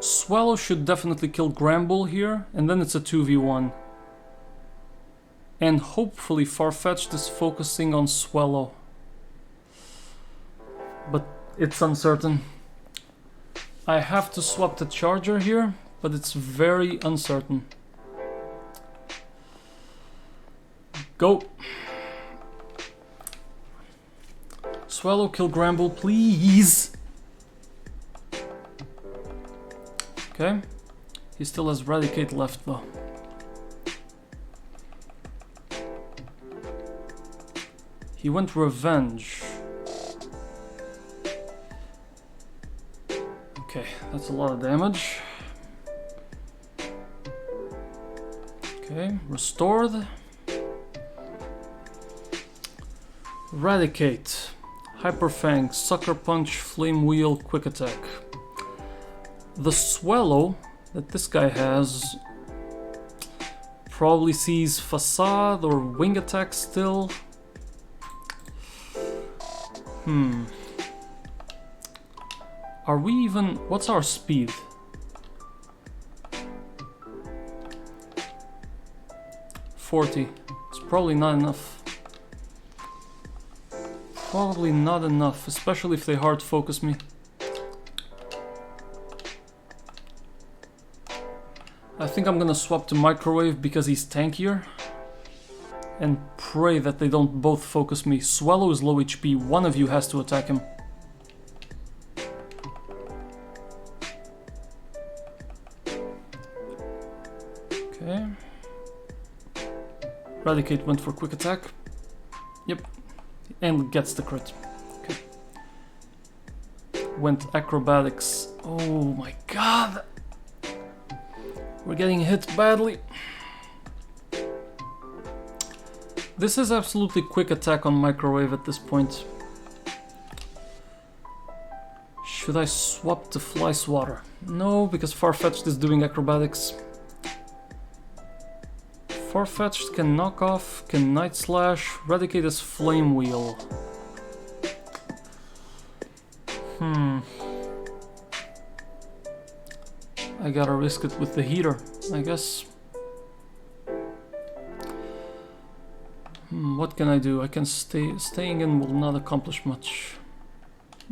Swallow should definitely kill Gramble here, and then it's a 2v1. And hopefully Farfetch'd is focusing on Swallow. But it's uncertain. I have to swap the Charger here, but it's very uncertain. Go! Swallow, kill Gramble, please! Okay. He still has Eradicate left though. He went Revenge. Okay, that's a lot of damage. Okay, Restored. Eradicate. Hyper Fang, Sucker Punch, Flame Wheel, Quick Attack. The Swallow that this guy has probably sees Facade or Wing Attack still. Are we even... what's our speed? 40. It's probably not enough. Probably not enough, especially if they hard focus me. I think I'm gonna swap to Microwave because he's tankier. And pray that they don't both focus me. Swallow is low HP, one of you has to attack him. Okay. Eradicate went for quick attack. Yep. And gets the crit. Okay. Went acrobatics. Oh my god! We're getting hit badly. This is absolutely quick attack on microwave at this point. Should I swap to Fly Swatter? No, because Farfetch'd is doing acrobatics. Farfetch'd can knock off, can Night Slash, Eradicate is Flame Wheel. I gotta risk it with the heater, I guess. What can I do? I can staying in will not accomplish much.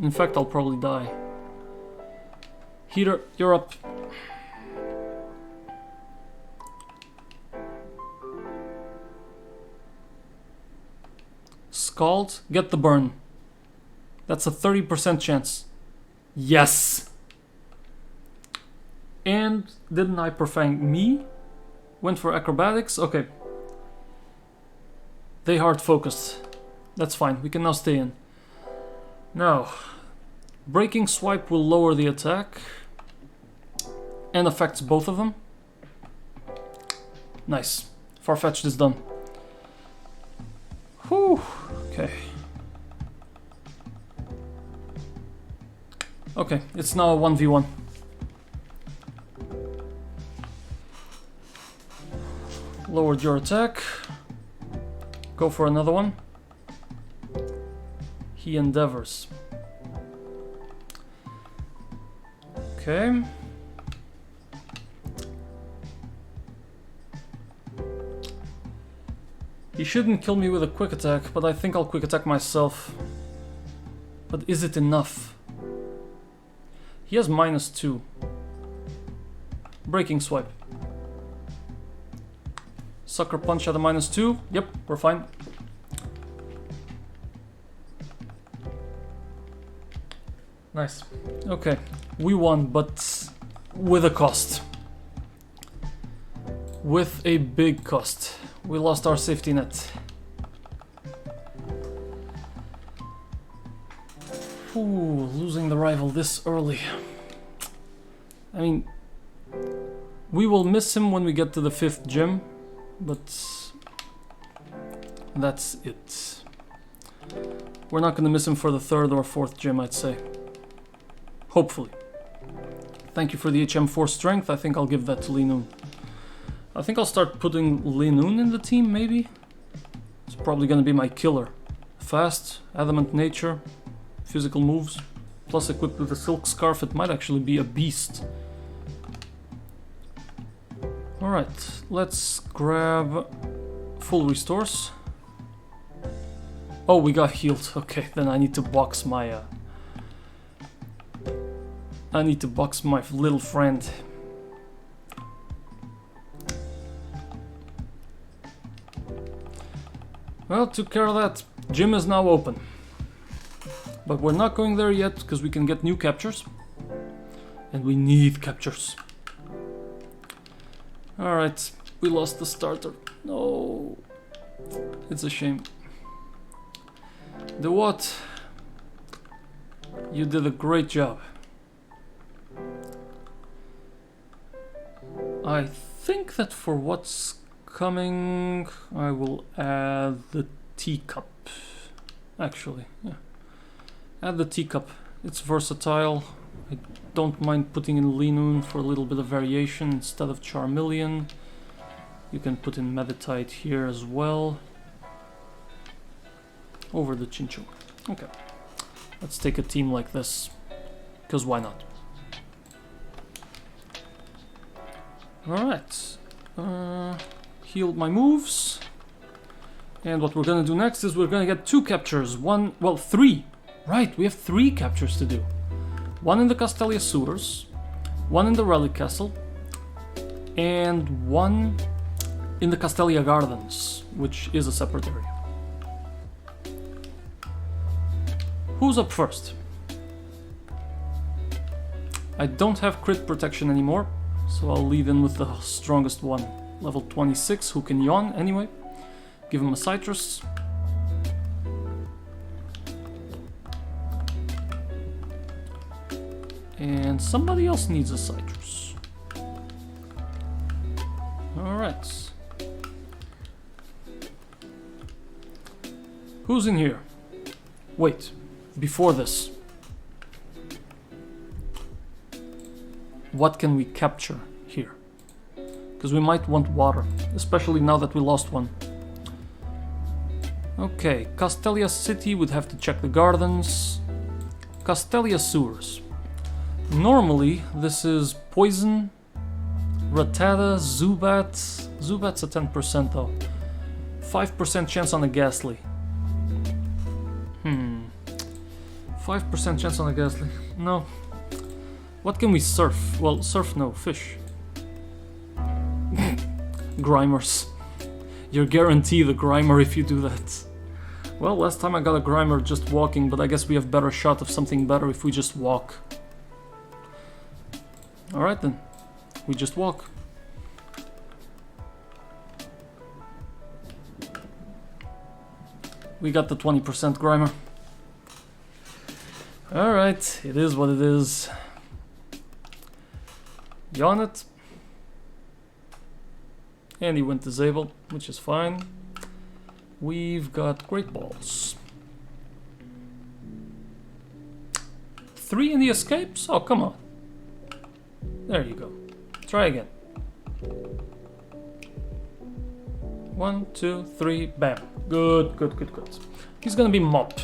In fact, I'll probably die. Heater, you're up. Scald, get the burn. That's a 30% chance. Yes! And didn't Hyperfang me? Went for acrobatics? Okay. They hard focused. That's fine, we can now stay in. Now, Breaking Swipe will lower the attack and affects both of them. Nice. Farfetch'd is done. Whew. Okay. Okay, it's now a 1v1. Lowered your attack. Go for another one. He endeavors. Okay. He shouldn't kill me with a quick attack, but I think I'll quick attack myself. But is it enough? He has -2. Breaking Swipe. Sucker Punch at a -2. Yep, we're fine. Nice. Okay, we won, but with a cost. With a big cost. We lost our safety net. Ooh, losing the rival this early. I mean, we will miss him when we get to the 5th gym, but that's it. We're not gonna miss him for the 3rd or 4th gym, I'd say. Hopefully. Thank you for the HM4 strength. I think I'll give that to Lee Noon. I think I'll start putting Lee Noon in the team, maybe? It's probably gonna be my killer. Fast, adamant nature, physical moves, plus equipped with a silk scarf, it might actually be a beast. Alright, let's grab full restores. Oh, we got healed. Okay, then I need to box my little friend. Well, took care of that. Gym is now open. But we're not going there yet because we can get new captures. And we need captures. Alright, we lost the starter. No. It's a shame. The what? You did a great job. I think that for what's coming, I will add the teacup. Actually, yeah. Add the teacup. It's versatile. I don't mind putting in Linoon for a little bit of variation instead of Charmeleon. You can put in Meditite here as well. Over the Chinchou. Okay. Let's take a team like this. Because why not? Alright. Healed my moves. And what we're gonna do next is we're gonna get 2 captures. 3. Right, we have 3 captures to do. 1 in the Castelia sewers, 1 in the Relic Castle, and 1 in the Castelia Gardens, which is a separate area. Who's up first? I don't have crit protection anymore, so I'll lead in with the strongest one. Level 26, who can yawn anyway. Give him a citrus. And somebody else needs a citrus. Alright. Who's in here? Wait, before this. What can we capture here? Because we might want water, especially now that we lost one. Okay, Castelia City, would have to check the gardens. Castelia Sewers. Normally, this is Poison, Rattata, Zubat. Zubat's a 10% though. 5% chance on a Ghastly. 5% chance on a Ghastly. No. What can we surf? Well, surf no, fish. Grimers. You're guaranteed a Grimer if you do that. Well, last time I got a Grimer just walking, but I guess we have better shot of something better if we just walk. Alright then, we just walk. We got the 20% Grimer. Alright, it is what it is. Yawn it. And he went disabled, which is fine. We've got Great Balls. 3 in the escapes? Oh, come on. There you go. Try again. 1, 2, 3, bam. Good, good, good, good. He's gonna be Mop.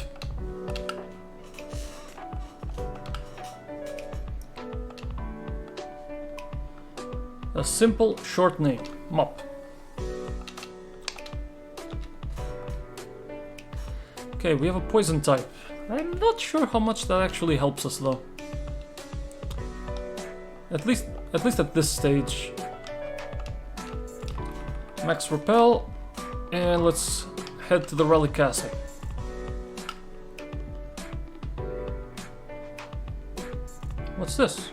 A simple, short name. Mop. Okay, we have a poison type. I'm not sure how much that actually helps us though. At least at this stage. Max Repel, and let's head to the Relic Castle. What's this?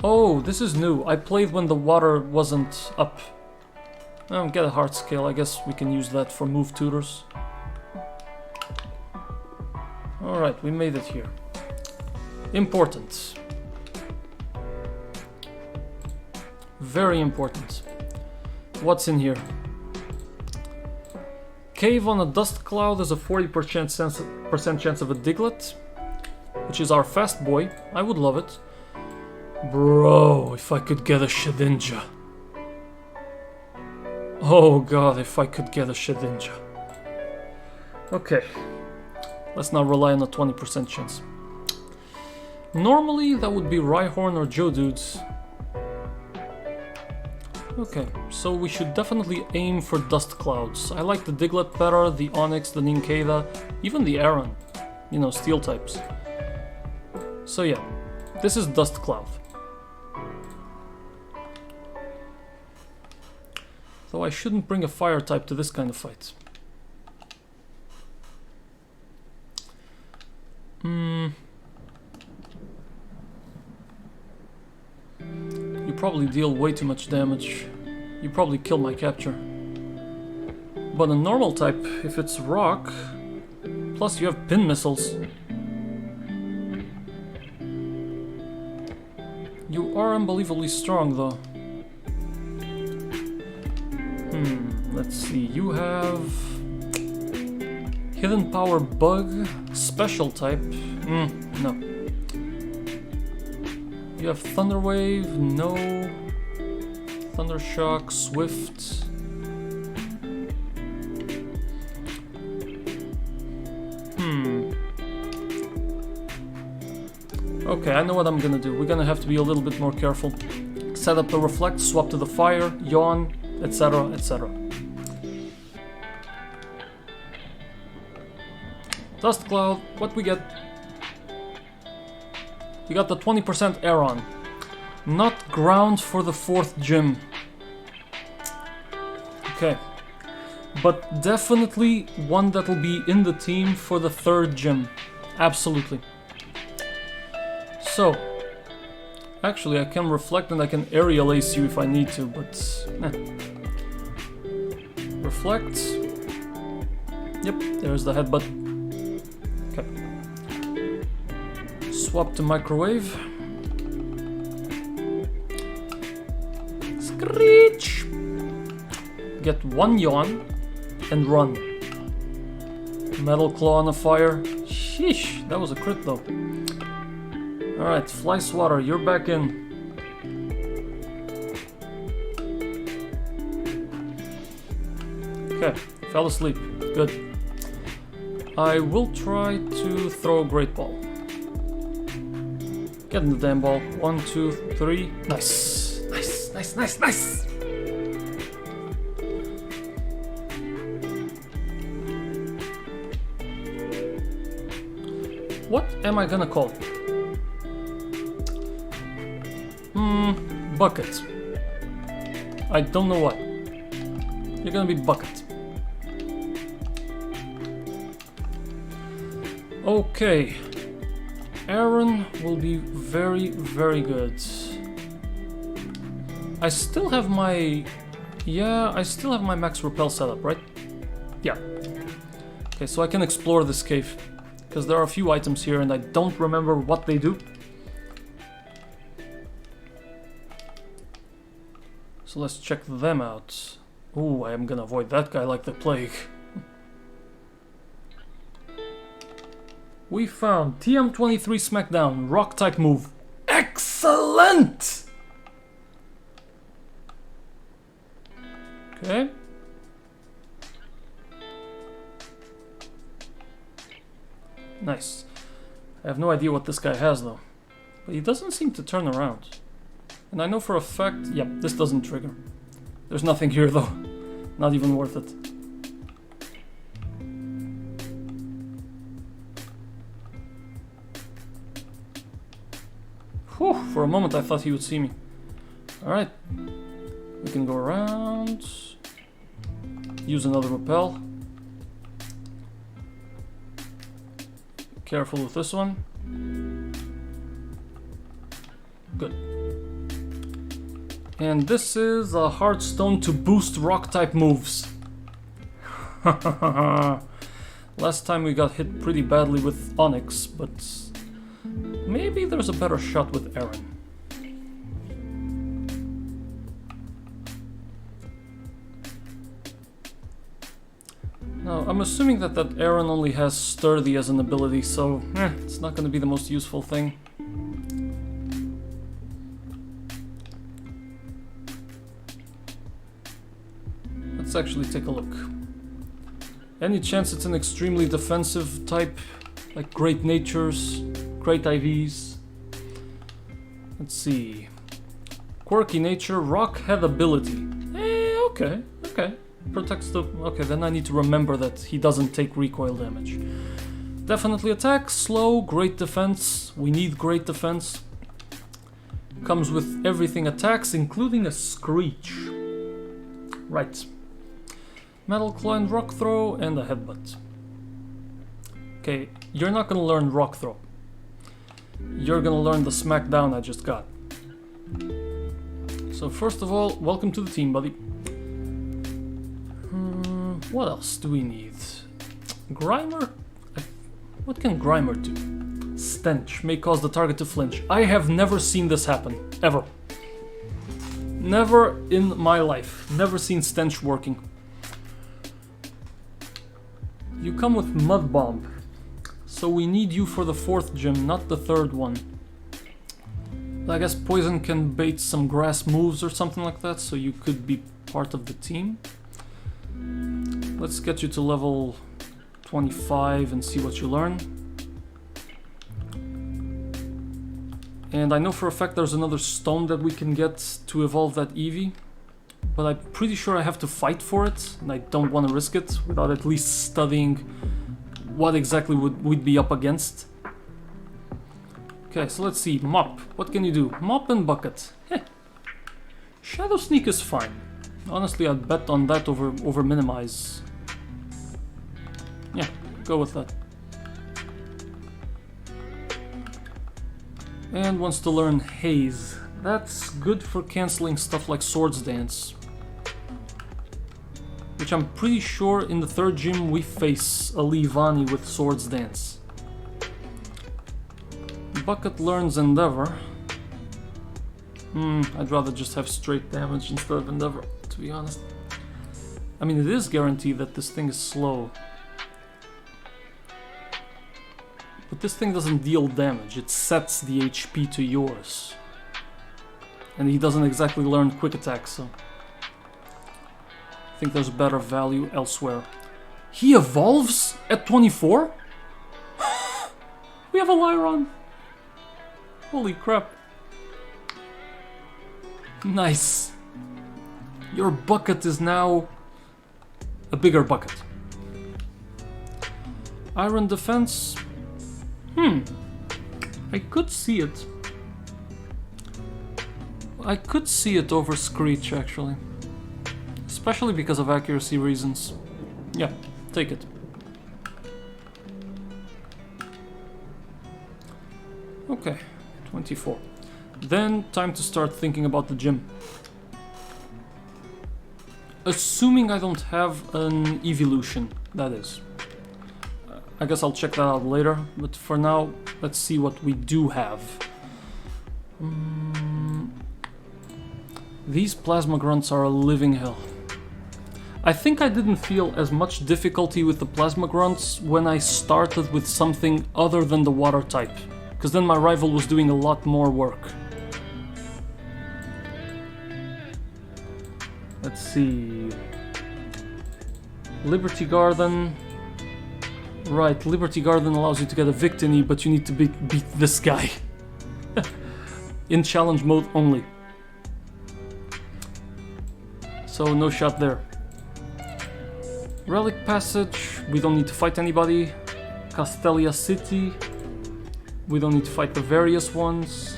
Oh, this is new. I played when the water wasn't up. Get a heart scale. I guess we can use that for move tutors. Alright, we made it here. Important. Very important. What's in here? Cave on a dust cloud is a 40% chance of a Diglett, which is our fast boy. I would love it. Bro, if I could get a Shedinja. Oh god, if I could get a Shedinja. Okay. Let's not rely on a 20% chance. Normally that would be Rhyhorn or Geodudes. Okay, so we should definitely aim for Dust Clouds. I like the Diglett better, the Onix, the Nincada, even the Aron. You know, Steel types. So yeah, this is Dust Cloud. Though I shouldn't bring a Fire type to this kind of fight. You probably deal way too much damage. You probably kill my capture. But a normal type, if it's rock, plus you have pin missiles. You are unbelievably strong though. Let's see, you have Hidden Power Bug, Special type, no. You have Thunder Wave, no. Thunder Shock, Swift. Okay, I know what I'm gonna do. We're gonna have to be a little bit more careful. Set up the Reflect, swap to the Fire, Yawn, etc, etc. Dust Cloud, what we get? We got the 20% Aron. Not ground for the 4th gym. Okay. But definitely one that'll be in the team for the 3rd gym. Absolutely. So, actually I can Reflect and I can Aerial Ace you if I need to, but deflect. Yep, there's the headbutt. Okay. Swap to microwave. Screech! Get one yawn and run. Metal claw on a fire. Sheesh, that was a crit though. Alright, Fly Swatter, you're back in. Okay, fell asleep. Good. I will try to throw a Great Ball. Get in the damn ball. 1, 2, 3. Nice. Nice, nice, nice, nice! What am I gonna call you? Bucket. I don't know what. You're gonna be Bucket. Okay. Aaron will be very, very good. I still have my... Yeah, I still have my max repel setup, right? Yeah. Okay, so I can explore this cave. Because there are a few items here and I don't remember what they do. So let's check them out. Ooh, I am gonna avoid that guy like the plague. We found TM23 Smackdown, rock type move. Excellent! Okay. Nice. I have no idea what this guy has though. But he doesn't seem to turn around. And I know for a fact, yep, this doesn't trigger. There's nothing here though. Not even worth it. Whew, for a moment I thought he would see me. Alright. We can go around. Use another repel. Careful with this one. Good. And this is a Heartstone to boost rock type moves. Last time we got hit pretty badly with Onyx, but maybe there's a better shot with Aaron. Now, I'm assuming that Aaron only has Sturdy as an ability, so it's not going to be the most useful thing. Let's actually take a look. Any chance it's an extremely defensive type, like Great Natures, Great IVs? Let's see. Quirky Nature, Rock Head ability. Okay. Protects the... Okay, then I need to remember that he doesn't take recoil damage. Definitely attack, slow, great defense. We need great defense. Comes with everything attacks, including a Screech. Right. Metal Claw and Rock Throw, and a Headbutt. Okay, you're not gonna learn Rock Throw. You're gonna learn the Smackdown I just got. So first of all, welcome to the team, buddy. What else do we need? Grimer? What can Grimer do? Stench may cause the target to flinch. I have never seen this happen, ever. Never in my life. Never seen Stench working. You come with Mud Bomb. So we need you for the 4th gym, not the 3rd one. I guess Poison can bait some grass moves or something like that, so you could be part of the team. Let's get you to level 25 and see what you learn. And I know for a fact there's another stone that we can get to evolve that Eevee. But I'm pretty sure I have to fight for it, and I don't want to risk it without at least studying what exactly we'd be up against. Okay, so let's see. Mop. What can you do? Mop and Bucket. Heh. Shadow Sneak is fine. Honestly, I'd bet on that over Minimize. Yeah, go with that. And wants to learn Haze. That's good for cancelling stuff like Swords Dance. which I'm pretty sure in the third gym we face a Leavanny with Swords Dance. Bucket learns Endeavor. I'd rather just have straight damage instead of Endeavor, to be honest. I mean, it is guaranteed that this thing is slow. But this thing doesn't deal damage, it sets the HP to yours. And he doesn't exactly learn Quick Attack, so... I think there's better value elsewhere. He evolves at 24? We have a Lyron! Holy crap. Nice. Your bucket is now a bigger bucket. Iron defense. I could see it. I could see it over Screech, actually. Especially because of accuracy reasons. Yeah, take it. Okay, 24. Then, time to start thinking about the gym. Assuming I don't have an evolution, that is. I guess I'll check that out later, but for now, let's see what we do have. These plasma grunts are a living hell. I think I didn't feel as much difficulty with the plasma grunts when I started with something other than the water type, because then my rival was doing a lot more work. Let's see... Liberty Garden... Right, Liberty Garden allows you to get a Victini, but you need to beat this guy. In challenge mode only. So no shot there. Relic Passage, we don't need to fight anybody. Castelia City, we don't need to fight the various ones.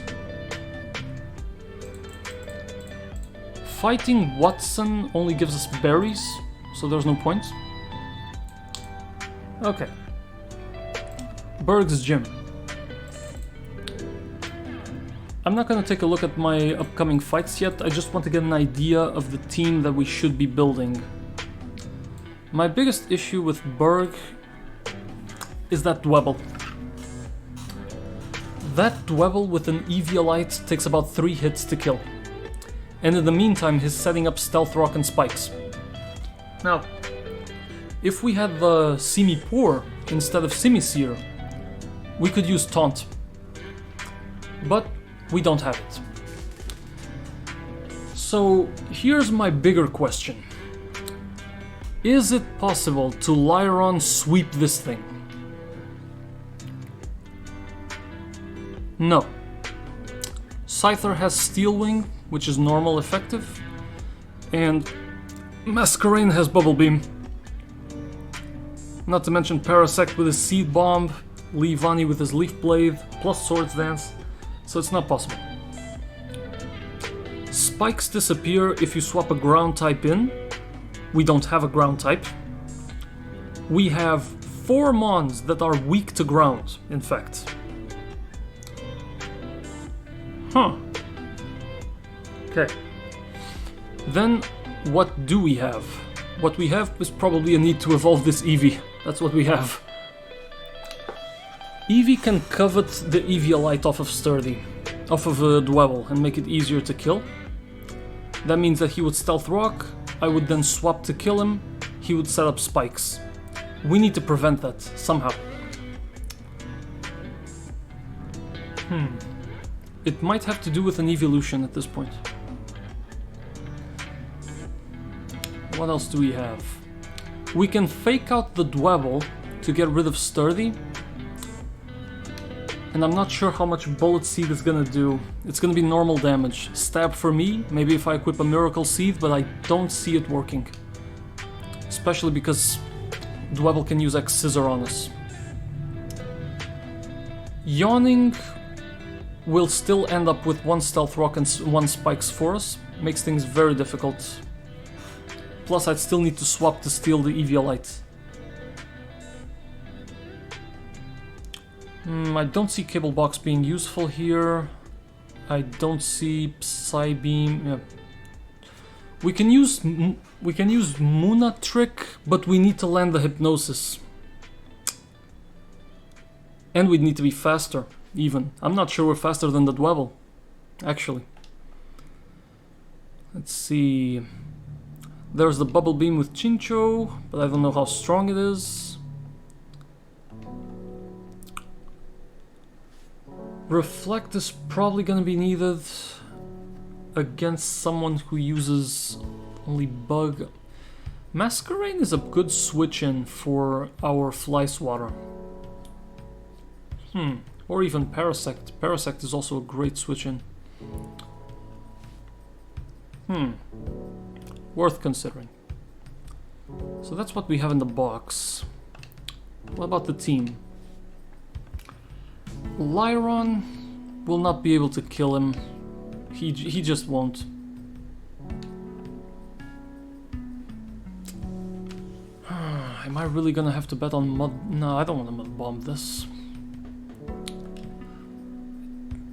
Fighting Watson only gives us berries, so there's no point. Okay. Berg's Gym. I'm not gonna take a look at my upcoming fights yet, I just want to get an idea of the team that we should be building. My biggest issue with Berg is that Dwebble. That Dwebble with an Eviolite takes about 3 hits to kill. And in the meantime, he's setting up Stealth Rock and Spikes. Now, if we had the Simipour instead of Simisear, we could use Taunt. But we don't have it. So here's my bigger question. Is it possible to Lyron sweep this thing? No. Scyther has Steel Wing, which is normal effective, and Masquerain has Bubble Beam. Not to mention Parasect with his Seed Bomb, Leavanny with his Leaf Blade, plus Swords Dance, so it's not possible. Spikes disappear if you swap a ground type in. We don't have a ground type. We have 4 mons that are weak to ground, in fact. Huh. Okay. Then, what do we have? What we have is probably a need to evolve this Eevee. That's what we have. Eevee can covet the Eviolite off of Sturdy, off of a Dwebble, and make it easier to kill. That means that he would Stealth Rock, I would then swap to kill him, he would set up Spikes. We need to prevent that, somehow. It might have to do with an evolution at this point. What else do we have? We can fake out the Dwebble to get rid of Sturdy. And I'm not sure how much Bullet Seed is gonna do. It's gonna be normal damage. Stab for me, maybe if I equip a Miracle Seed, but I don't see it working. Especially because Dwebble can use X-Scissor on us. Yawning will still end up with 1 Stealth Rock and 1 Spikes for us. Makes things very difficult. Plus I'd still need to swap to steal the Eviolite. I don't see Cable Box being useful here. I don't see Psybeam. Yeah. We can use We can use Muna Trick, but we need to land the Hypnosis. And we'd need to be faster, even. I'm not sure we're faster than the Dwebble, actually. Let's see. There's the Bubble Beam with Chincho, but I don't know how strong it is. Reflect is probably gonna be needed against someone who uses only Bug. Masquerain is a good switch-in for our Fly Swatter. Or even Parasect. Parasect is also a great switch-in. Worth considering. So that's what we have in the box. What about the team? Lyron will not be able to kill him. He just won't. Am I really gonna have to bet on Mud? No, I don't want to Mud Bomb this.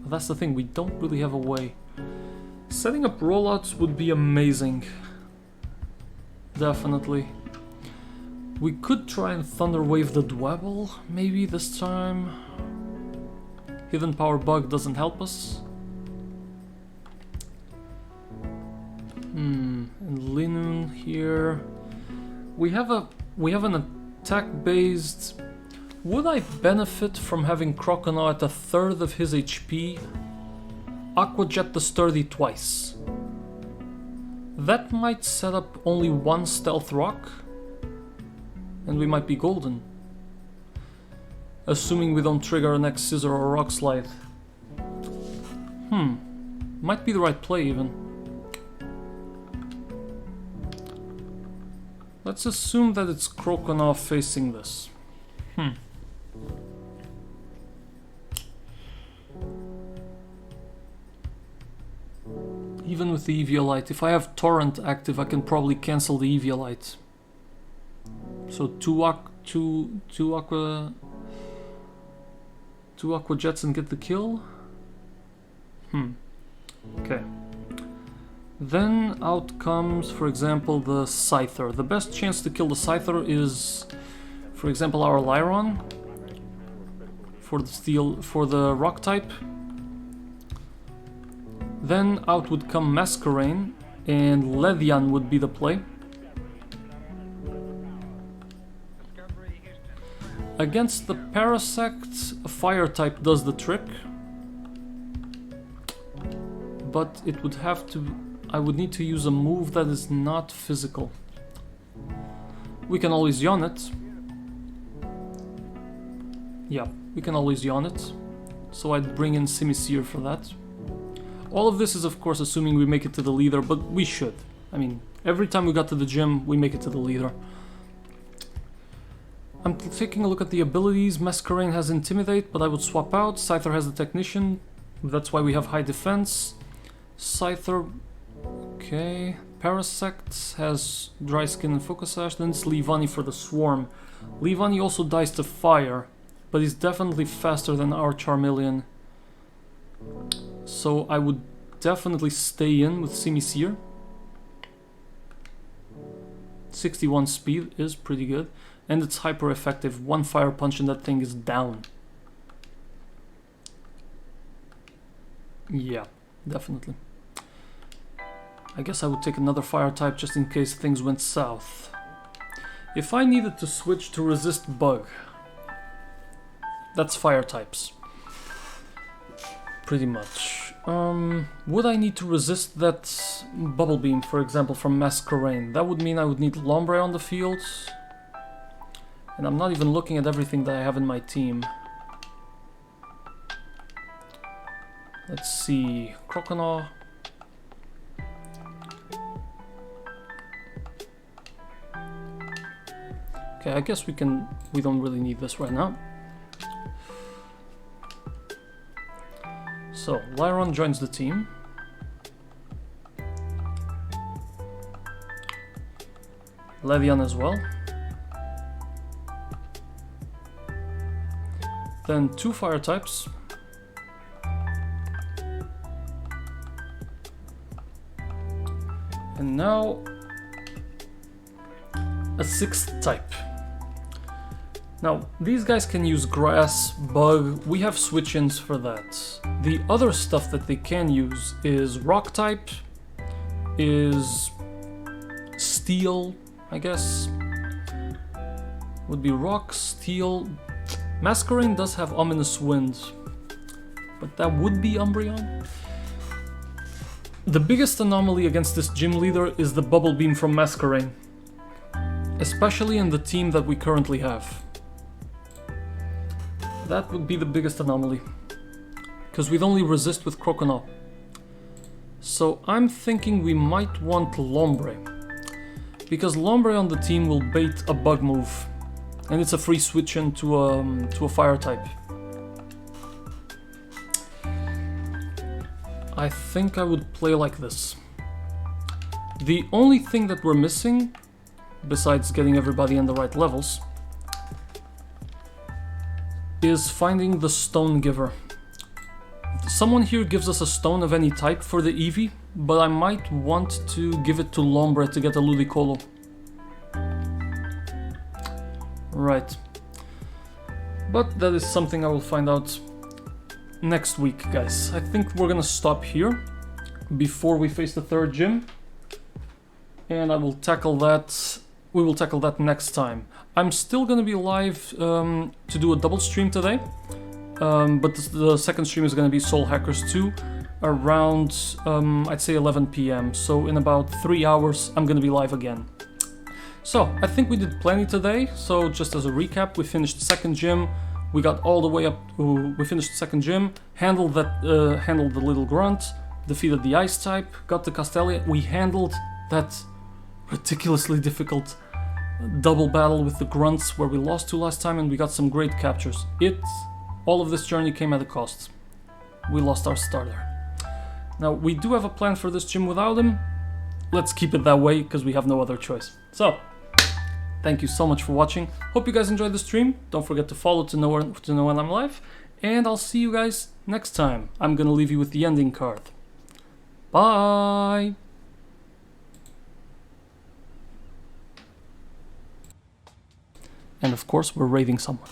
That's the thing, we don't really have a way. Setting up rollouts would be amazing. Definitely. We could try and Thunder Wave the Dwebble, maybe this time. Hidden Power Bug doesn't help us. And Linun here. We have an attack based. Would I benefit from having Croconaw at a third of his HP? Aqua Jet the Sturdy twice. That might set up only one Stealth Rock, and we might be golden. Assuming we don't trigger an X Scissor or Rock Slide. Might be the right play even. Let's assume that it's Croconaw facing this. Even with the Eviolite, if I have Torrent active, I can probably cancel the Eviolite. So two Aqua Jets and get the kill. Okay. Then out comes, for example, the Scyther. The best chance to kill the Scyther is, for example, our Lyron for the rock type. Then out would come Masquerain, and Levian would be the play. Against the Parasect, a fire type does the trick. But it would have to... I would need to use a move that is not physical. We can always yawn it. Yeah, we can always yawn it. So I'd bring in Simisear for that. All of this is of course assuming we make it to the leader, but we should. I mean, every time we got to the gym, we make it to the leader. I'm taking a look at the abilities. Masquerain has Intimidate, but I would swap out. Scyther has the Technician. That's why we have high defense. Scyther... Okay. Parasect has Dry Skin and Focus Sash. Then it's Leavanny for the Swarm. Leavanny also dies to fire, but he's definitely faster than our Charmeleon. So I would definitely stay in with Simisear. 61 speed is pretty good. And it's hyper effective. One fire punch and that thing is down. Yeah, definitely. I guess I would take another fire type just in case things went south. If I needed to switch to resist bug, that's fire types. Pretty much. Would I need to resist that Bubble Beam, for example, from Masquerain? That would mean I would need Lombre on the field. And I'm not even looking at everything that I have in my team. Let's see. Croconaw. Okay, I guess we don't really need this right now. So, Lyron joins the team. Levian as well. Then two fire types. And now a 6th type. Now, these guys can use grass, bug, we have switch-ins for that. The other stuff that they can use is rock type, is steel, I guess. Would be rock, steel. Masquerain does have ominous wind, but that would be Umbreon. The biggest anomaly against this gym leader is the bubble beam from Masquerain, especially in the team that we currently have. That would be the biggest anomaly, because we'd only resist with Croconaw. So I'm thinking we might want Lombre, because Lombre on the team will bait a bug move, and it's a free switch in to a fire type. I think I would play like this. The only thing that we're missing, besides getting everybody in the right levels, is finding the Stone Giver. Someone here gives us a stone of any type for the Eevee, but I might want to give it to Lombre to get a Ludicolo. Right. But that is something I will find out next week, guys. I think we're gonna stop here before we face the 3rd gym, and I will tackle that. We will tackle that next time. I'm still gonna be live to do a double stream today, but the 2nd stream is gonna be Soul Hackers 2 around I'd say 11 p.m. So in about 3 hours I'm gonna be live again. So I think we did plenty today. So just as a recap, we finished the 2nd gym. We got all the way up to, we finished the 2nd gym, handled the little grunt, defeated the ice type, got the Castelia. We handled that ridiculously difficult double battle with the grunts where we lost to last time, and we got some great captures. All of this journey came at a cost. We lost our starter. Now we do have a plan for this gym without him. Let's keep it that way because we have no other choice. So thank you so much for watching. Hope you guys enjoyed the stream. Don't forget to follow to know when I'm live. And I'll see you guys next time. I'm gonna leave you with the ending card. Bye! And of course, we're raiding someone.